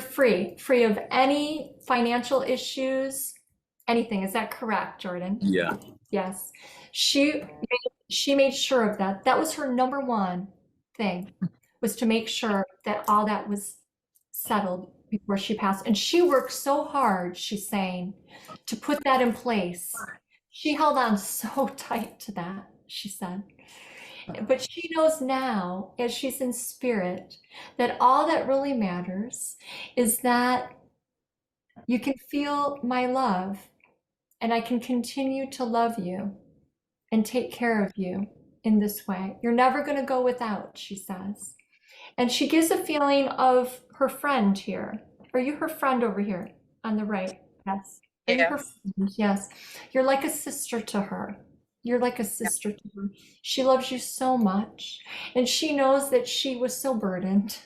free of any financial issues, anything. Is that correct, Jordan? Yeah. Yes. She made sure of that. That was her number one thing, was to make sure that all that was settled before she passed. And she worked so hard, she's saying, to put that in place. She held on so tight to that, she said. But she knows now, as she's in spirit, that all that really matters is that you can feel my love, and I can continue to love you and take care of you in this way. You're never going to go without, she says. And she gives a feeling of her friend here. Are you her friend over here on the right? Yes. Are you her friend? Yes. You're like a sister to her. You're like a sister to her. She loves you so much. And she knows that she was so burdened.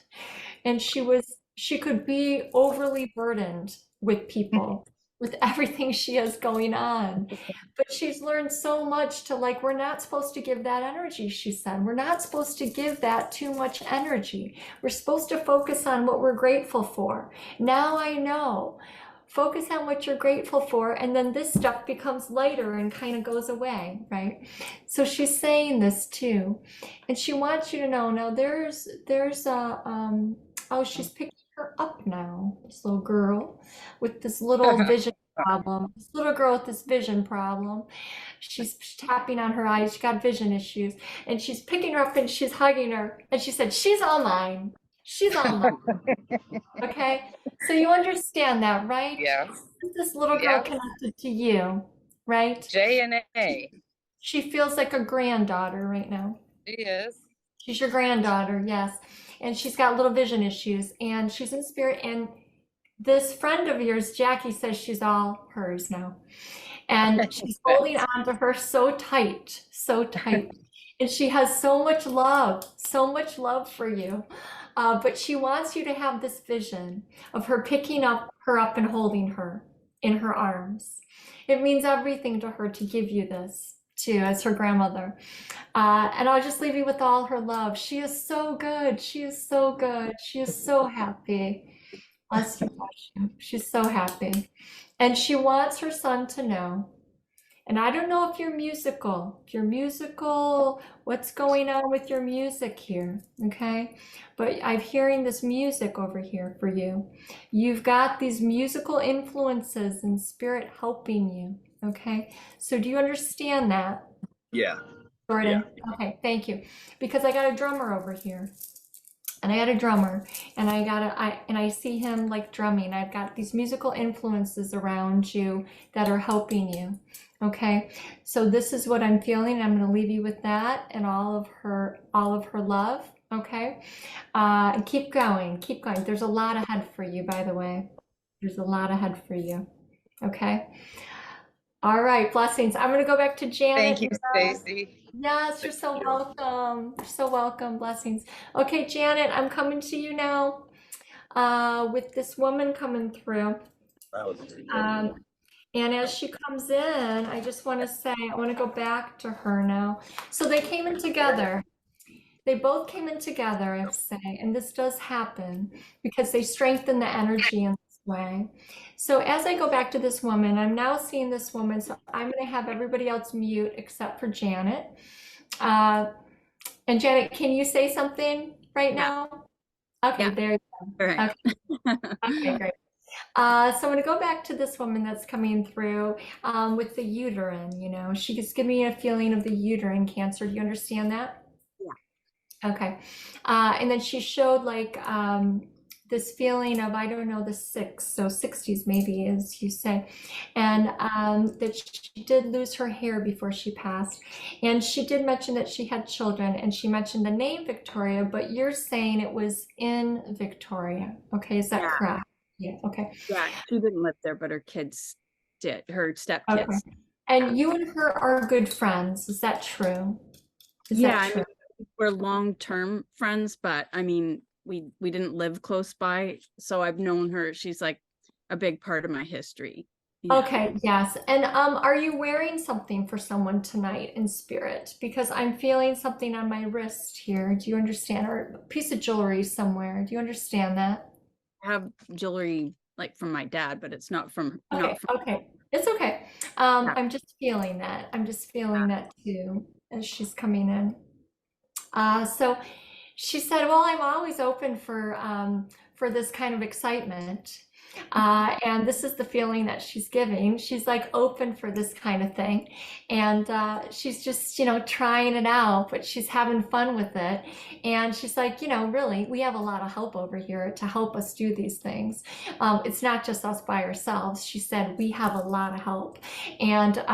And she could be overly burdened with people, with everything she has going on. But she's learned so much to, like, we're not supposed to give that energy, she said. We're not supposed to give that too much energy. We're supposed to focus on what we're grateful for. Now I know. Focus on what you're grateful for, and then this stuff becomes lighter and kind of goes away, right? So she's saying this too. And she wants you to know, now there's she's picking her up now, this little girl with this little vision problem. This little girl with this vision problem. She's tapping on her eyes. She's got vision issues. And she's picking her up and she's hugging her. And she said, she's all mine. She's all mine. Okay? So you understand that, right? Yes. This little girl connected to you, right? J and A. She feels like a granddaughter right now. She is. She's your granddaughter, yes. And she's got little vision issues, and she's in spirit. And this friend of yours, Jackie, says she's all hers now. And she's holding on to her so tight, so tight. And she has so much love for you. But she wants you to have this vision of her picking her up and holding her in her arms. It means everything to her to give you this too, as her grandmother. And I'll just leave you with all her love. She is so good. She is so good. She is so happy. Bless you, bless you. She's so happy. And she wants her son to know. And I don't know if you're musical. If you're musical, what's going on with your music here, okay? But I'm hearing this music over here for you. You've got these musical influences and spirit helping you, okay? So do you understand that? Yeah. Jordan? Yeah. Okay, thank you. Because I got a drummer over here. And I had a drummer, and I see him like drumming. I've got these musical influences around you that are helping you. Okay, so this is what I'm feeling. I'm going to leave you with that and all of her love. Okay, and keep going, keep going. There's a lot ahead for you, by the way. There's a lot ahead for you. Okay. All right, blessings. I'm going to go back to Janet. Thank you, Stacey. Yes, you're so welcome. You're so welcome. Blessings. Okay, Janet, I'm coming to you now with this woman coming through. And as she comes in, I just want to say, I want to go back to her now. So they came in together. They both came in together, I say, and this does happen because they strengthen the energy in this way. So as I go back to this woman, I'm now seeing this woman, so I'm going to have everybody else mute except for Janet. And Janet, can you say something right now? Okay, there you go. All right. Okay, great. So I'm going to go back to this woman that's coming through with the uterine, you know, she's giving me a feeling of the uterine cancer. Do you understand that? Okay. And then she showed like this feeling of, I don't know, the so 60s maybe, as you say, and that she did lose her hair before she passed. And she did mention that she had children, and she mentioned the name Victoria, but you're saying it was in Victoria. Okay, is that correct? Yeah, okay. Yeah, she didn't live there, but her kids did, her stepkids. Okay. And you and her are good friends. Is that true? Is that true? I mean, we're long-term friends, but I mean, we didn't live close by, so I've known her. She's like a big part of my history. Yeah. Okay, yes. And are you wearing something for someone tonight in spirit? Because I'm feeling something on my wrist here. Do you understand? Or a piece of jewelry somewhere. Do you understand that? I have jewelry like from my dad, but it's not from Okay. It's okay. I'm just feeling that. I'm just feeling that too as she's coming in. So she said, well, I'm always open for this kind of excitement. And this is the feeling that she's giving. She's like open for this kind of thing. And she's just, you know, trying it out, but she's having fun with it. And she's like, you know, really, we have a lot of help over here to help us do these things. It's not just us by ourselves. She said, we have a lot of help. And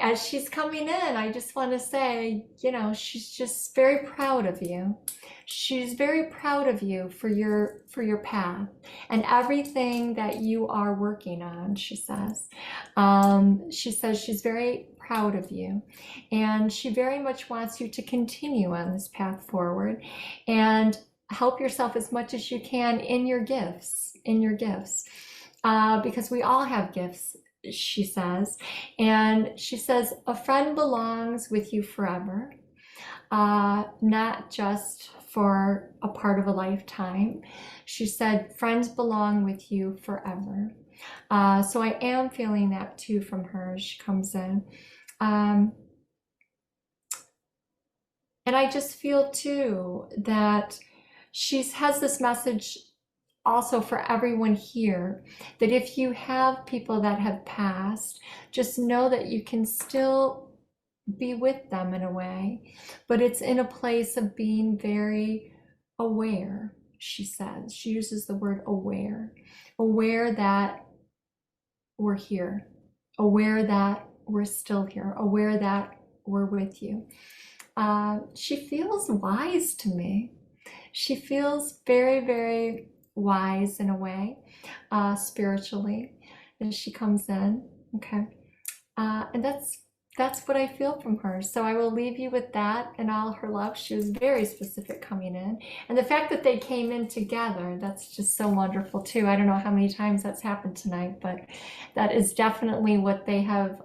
as she's coming in, I just want to say, you know, she's just very proud of you. She's very proud of you for your path and everything that you are working on, she says. She says she's very proud of you, and she very much wants you to continue on this path forward and help yourself as much as you can in your gifts, because we all have gifts, she says. And she says, a friend belongs with you forever, not just for a part of a lifetime. She said, friends belong with you forever. So I am feeling that too from her as she comes in. And I just feel too that she has this message also for everyone here, that if you have people that have passed, just know that you can still be with them in a way, but it's in a place of being very aware, she says. She uses the word aware that we're here, aware that we're still here, aware that we're with you. She feels wise to me. She feels very, very wise in a way, spiritually, as she comes in. Okay. And that's what I feel from her. So I will leave you with that and all her love. She was very specific coming in. And the fact that they came in together, that's just so wonderful too. I don't know how many times that's happened tonight, but that is definitely what they have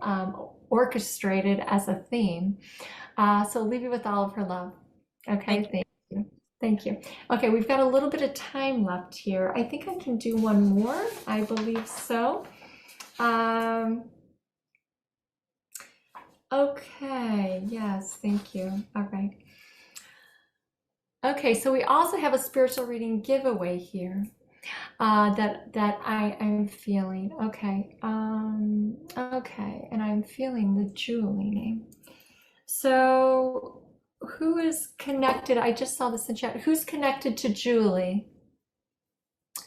orchestrated as a theme. So I'll leave you with all of her love. Okay, thank you. Thank you. Okay, we've got a little bit of time left here. I think I can do one more. I believe so. Okay, yes, thank you. All right. Okay, so we also have a spiritual reading giveaway here that I am feeling. Okay, okay, and I'm feeling the Julie name. So who is connected? I just saw this in chat. Who's connected to Julie?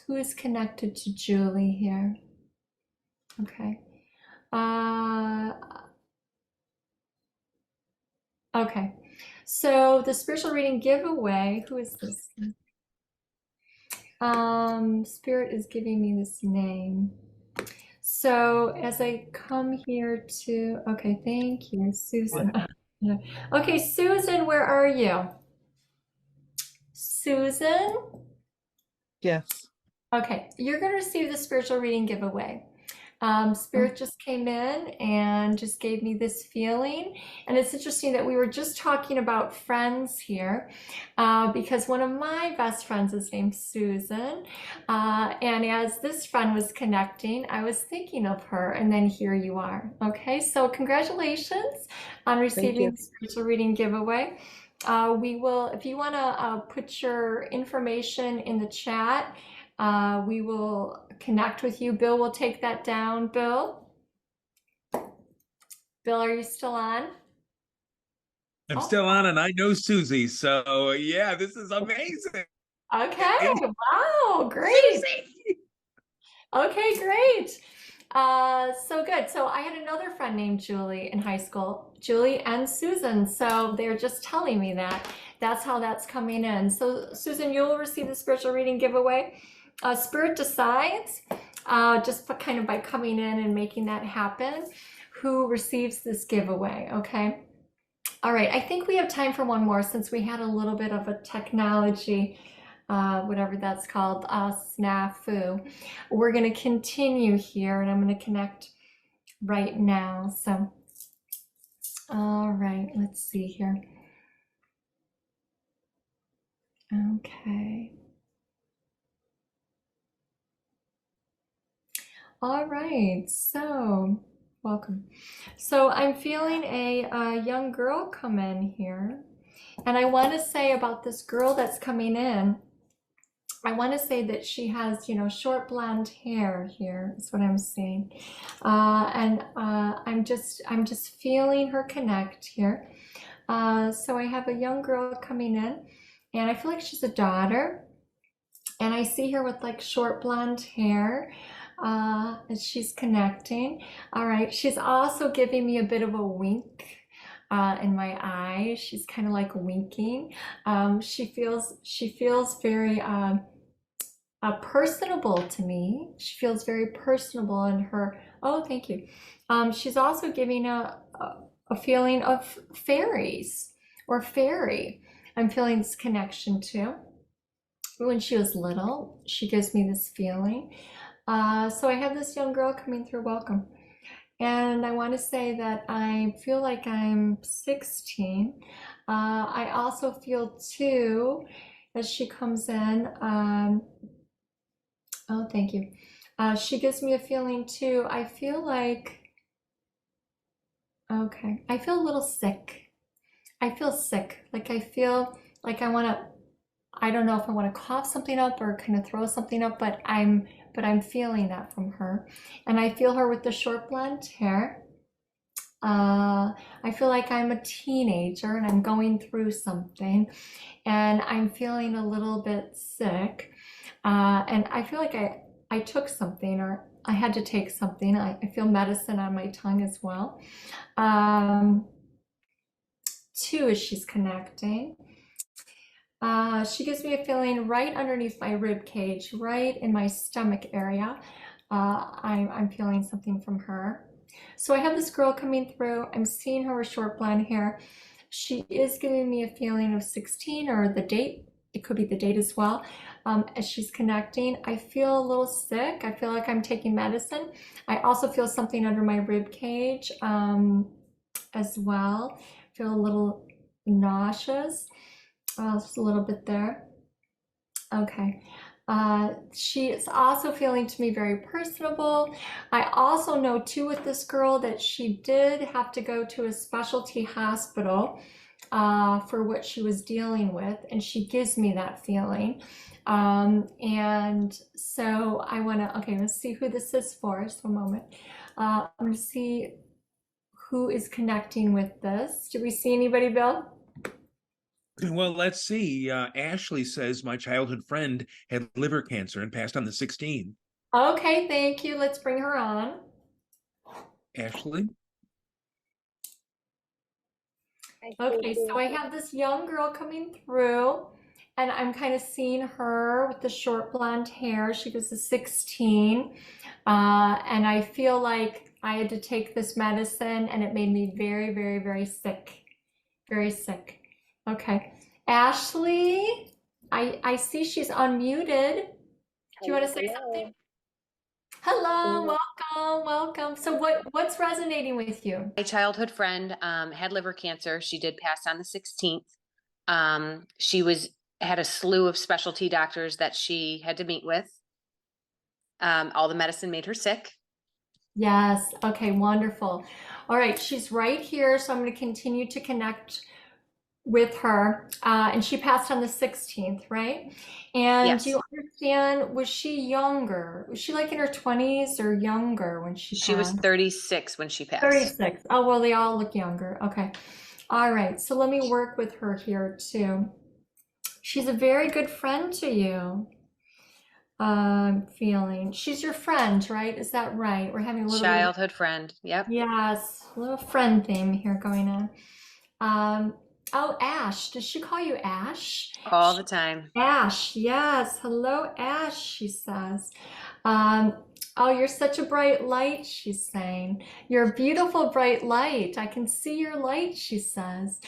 Who is connected to Julie here? Okay. Okay, so the spiritual reading giveaway, who is this? Spirit is giving me this name. So as I come here to, okay, thank you, Susan. Okay, Susan, where are you? Susan? Yes. Okay, you're going to receive the spiritual reading giveaway. Spirit just came in and just gave me this feeling. And it's interesting that we were just talking about friends here because one of my best friends is named Susan. And as this friend was connecting, I was thinking of her, and then here you are. Okay, so congratulations on receiving the spiritual reading giveaway. We will, if you want to put your information in the chat, we will connect with you. Bill will take that down. Bill? Bill, are you still on? I'm still on, and I know Susie. So yeah, this is amazing. Okay. Wow. Great. Susie! Okay, great. So good. So I had another friend named Julie in high school, Julie and Susan. So they're just telling me that. That's how that's coming in. So Susan, you'll receive the spiritual reading giveaway. Spirit decides, just kind of by coming in and making that happen, who receives this giveaway, okay? All right, I think we have time for one more since we had a little bit of a technology, whatever that's called, snafu. We're going to continue here, and I'm going to connect right now. So, all right, let's see here. Okay. All right, so welcome. So I'm feeling a young girl come in here, and I want to say about this girl that's coming in, I want to say that she has, short blonde hair here. Is what I'm seeing, and I'm just feeling her connect here. So I have a young girl coming in, and I feel like she's a daughter, and I see her with like short blonde hair. As she's connecting. All right, she's also giving me a bit of a wink in my eye. She's kind of like winking. She feels very personable to me. She feels very personable in her. Oh, thank you. She's also giving a feeling of fairies or fairy. I'm feeling this connection too. When she was little, she gives me this feeling. So I have this young girl coming through. Welcome. And I want to say that I feel like I'm 16. I also feel too, as she comes in, oh, thank you. She gives me a feeling too. I feel like, okay, I feel a little sick. I feel sick. Like I feel like I don't know if I want to cough something up or kind of throw something up, but I'm feeling that from her. And I feel her with the short blonde hair. I feel like I'm a teenager and I'm going through something, and I'm feeling a little bit sick. And I feel like I took something, or I had to take something. I feel medicine on my tongue as well. Two, as she's connecting. She gives me a feeling right underneath my rib cage, right in my stomach area. I'm feeling something from her. So I have this girl coming through. I'm seeing her with short blonde hair. She is giving me a feeling of 16, or the date. It could be the date as well. As she's connecting, I feel a little sick. I feel like I'm taking medicine. I also feel something under my rib cage as well. I feel a little nauseous. Just a little bit there. Okay. She is also feeling to me very personable. I also know too with this girl that she did have to go to a specialty hospital for what she was dealing with, and she gives me that feeling. And so I want to, okay, let's see who this is for. Just a moment. I'm going to see who is connecting with this. Do we see anybody, Bill? Well, let's see. Ashley says my childhood friend had liver cancer and passed on the 16th. Okay, thank you. Let's bring her on. Ashley? Okay, so I have this young girl coming through, and I'm kind of seeing her with the short blonde hair. She was a 16. And I feel like I had to take this medicine and it made me very, very, very sick. Very sick. Okay. Ashley, I see she's unmuted. Do you want to say something? Hello, welcome. So what's resonating with you? My childhood friend had liver cancer. She did pass on the 16th. She had a slew of specialty doctors that she had to meet with. All the medicine made her sick. Yes. Okay, wonderful. All right, she's right here, so I'm going to continue to connect with her. And she passed on the 16th, right? And Yes. do you understand, was she younger? Was she like in her 20s or younger when she passed? She was 36 when she passed. 36. Oh, well, they all look younger. Okay. All right. So let me work with her here too. She's a very good friend to you. I'm feeling. She's your friend, right? Is that right? We're having a little childhood friend. Yep. Yes, a little friend theme here going on. Oh, Ash. Does she call you Ash? All the time. Ash, yes. Hello, Ash, she says. Oh, you're such a bright light, she's saying. You're a beautiful bright light. I can see your light, she says.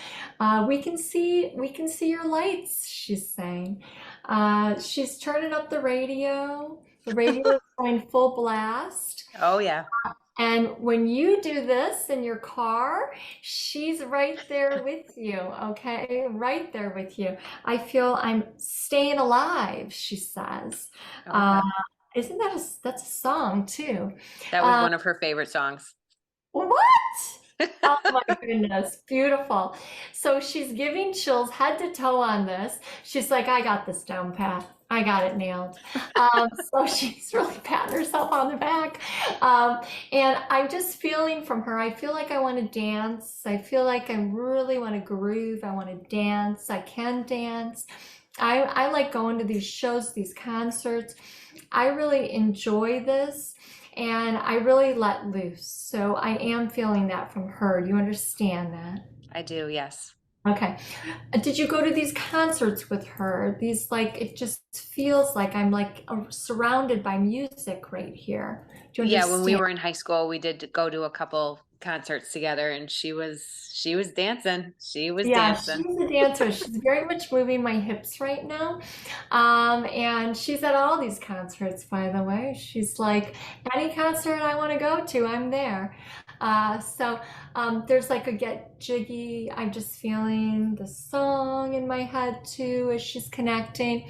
We can see your lights, she's saying. She's turning up the radio. The radio is going full blast. Oh, yeah. And when you do this in your car, she's right there with you, okay? Right there with you. I feel I'm staying alive, she says. Okay. Isn't that that's a song too? That was one of her favorite songs. What? Oh my goodness, beautiful. So she's giving chills head to toe on this. She's like, I got this down pat. I got it nailed. So she's really patting herself on the back. And I'm just feeling from her, I feel like I want to dance. I feel like I really want to groove. I want to dance. I can dance. I like going to these shows, these concerts. I really enjoy this and I really let loose. So I am feeling that from her. You understand that? I do, yes. Okay. Did you go to these concerts with her? These, like, it just feels like I'm like surrounded by music right here. Do you Yeah, understand? when we were in high school, we did go to a couple concerts together and she was dancing. She was dancing. She's a dancer. She's very much moving my hips right now. And she's at all these concerts, by the way. She's like, any concert I want to go to, I'm there. So there's like a Get Jiggy. I'm just feeling the song in my head too as she's connecting.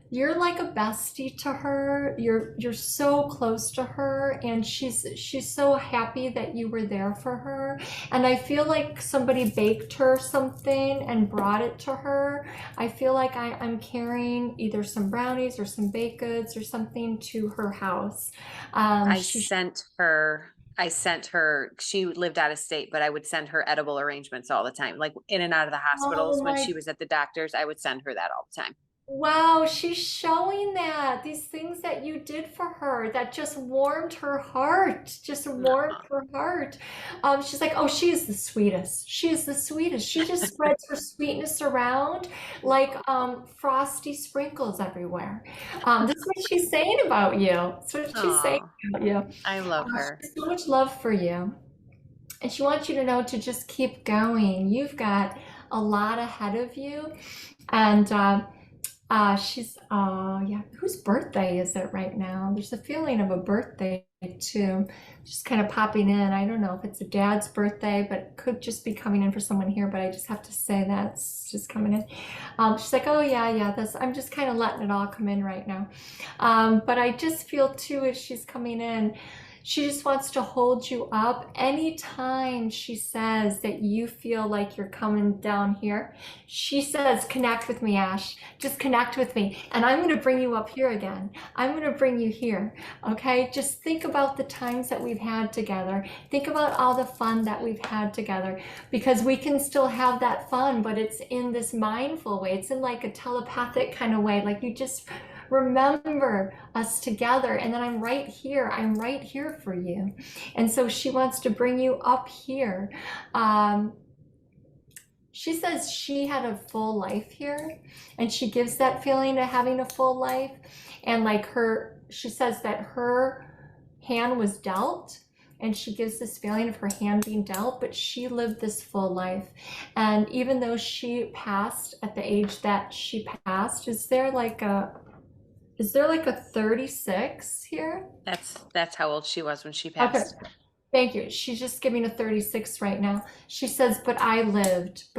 You're like a bestie to her. You're so close to her, and she's so happy that you were there for her. And I feel like somebody baked her something and brought it to her. I feel like I'm carrying either some brownies or some baked goods or something to her house. I sent her, she lived out of state, but I would send her edible arrangements all the time. Like in and out of the hospitals when she was at the doctor's, I would send her that all the time. Wow, she's showing that these things that you did for her that just warmed her heart, just warmed her heart. She's like, oh, she is the sweetest. She is the sweetest. She just spreads her sweetness around like frosty sprinkles everywhere. This is what she's saying about you. That's what she's saying about you. I love her. She has so much love for you. And she wants you to know to just keep going. You've got a lot ahead of you. And yeah, whose birthday is it right now? There's a feeling of a birthday too, just kind of popping in. I don't know if it's a dad's birthday, but it could just be coming in for someone here, but I just have to say that it's just coming in. She's like, oh yeah, I'm just kind of letting it all come in right now. But I just feel too, as she's coming in, she just wants to hold you up. Anytime she says that you feel like you're coming down here, she says, connect with me, Ash. Just connect with me. And I'm going to bring you up here again. I'm going to bring you here. Okay? Just think about the times that we've had together. Think about all the fun that we've had together, because we can still have that fun, but it's in this mindful way. It's in like a telepathic kind of way. Like you just remember us together, and then I'm right here for you. And so she wants to bring you up here. She She says she had a full life here, and she gives that feeling of having a full life. And like she says that her hand was dealt, and she gives this feeling of her hand being dealt, but she lived this full life. And even though she passed at the age that she passed, is there like a 36 here? That's how old she was when she passed. Okay. Thank you. She's just giving a 36 right now. She says, but I lived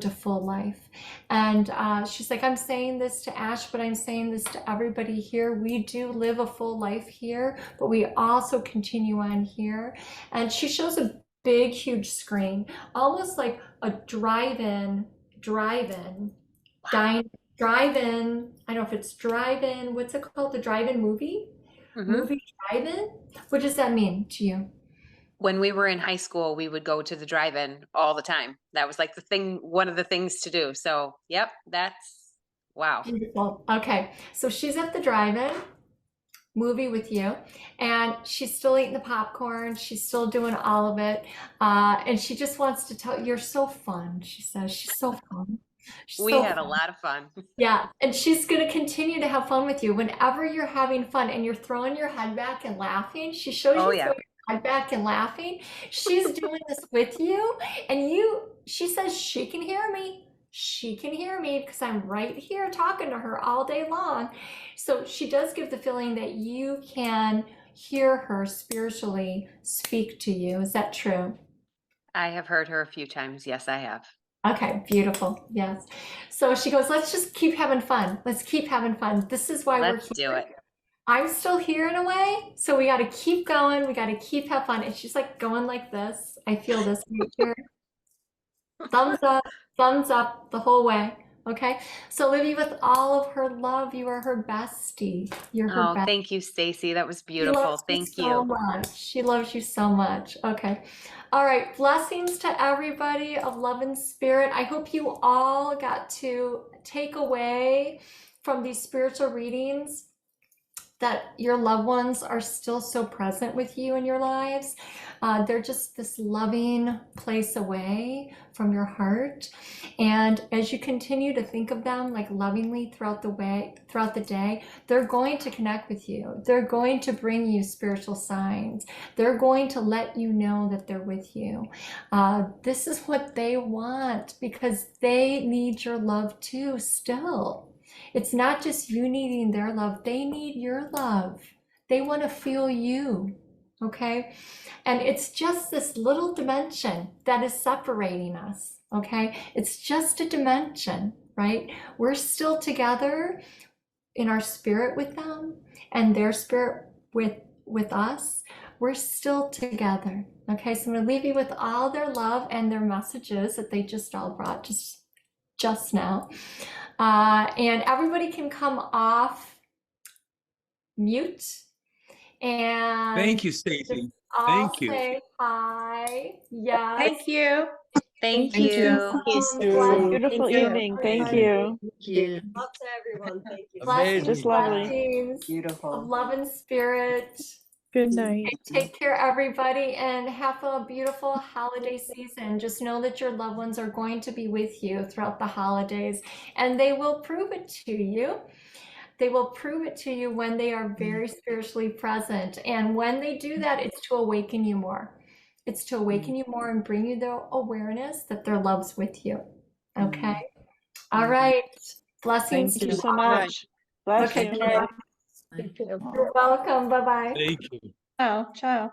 a full life. And she's like, I'm saying this to Ash, but I'm saying this to everybody here. We do live a full life here, but we also continue on here. And she shows a big, huge screen, almost like a drive-in, I don't know if it's drive-in, what's it called? The drive-in movie? Movie drive-in? What does that mean to you? When we were in high school, we would go to the drive-in all the time. That was like one of the things to do. So, yep, that's wow. Beautiful. Okay, so she's at the drive-in movie with you, and she's still eating the popcorn. She's still doing all of it, and she just wants to tell you're so fun. She says she's so fun. We had a lot of fun. Yeah, and she's going to continue to have fun with you whenever you're having fun and you're throwing your head back and laughing. She shows you throwing your head back and laughing. She's doing this with you, and she says she can hear me. She can hear me because I'm right here talking to her all day long. So she does give the feeling that you can hear her spiritually speak to you. Is that true? I have heard her a few times. Yes, I have. Okay, beautiful. Yes. So she goes, let's just keep having fun. Let's keep having fun. This is why we're here. Let's do it. I'm still here in a way, so we got to keep going. We got to keep have fun. And she's like going like this. I feel this right here. Thumbs up the whole way. Okay. So Livy, with all of her love, you are her bestie. You're her bestie. Thank you, Stacey. That was beautiful. Thank you. So much. She loves you so much. Okay. All right. Blessings to everybody of love and spirit. I hope you all got to take away from these spiritual readings that your loved ones are still so present with you in your lives. They're just this loving place away from your heart. And as you continue to think of them like lovingly throughout the day, they're going to connect with you. They're going to bring you spiritual signs. They're going to let you know that they're with you. This is what they want because they need your love too still. It's not just you needing their love. They need your love. They want to feel you. Okay. And it's just this little dimension that is separating us. Okay. It's just a dimension, right? We're still together in our spirit with them and their spirit with us. We're still together. Okay. So I'm going to leave you with all their love and their messages that they just all brought just now. And everybody can come off mute. And thank you, Stacey. Thank you. Say hi. Yes. Thank you. Thank you. Beautiful evening. Thank you. Love to everyone. Thank you. Amazing. Just lovely. Blessings of love and spirit. Good night. Take care, everybody, and have a beautiful holiday season. Just know that your loved ones are going to be with you throughout the holidays, and they will prove it to you. They will prove it to you when they are very spiritually present. And when they do that, it's to awaken you more. It's to awaken you more and bring you the awareness that their love's with you. Okay? All right. Blessings. Thank you so much. Bless you. You're welcome. Bye-bye. Thank you. Ciao. Ciao.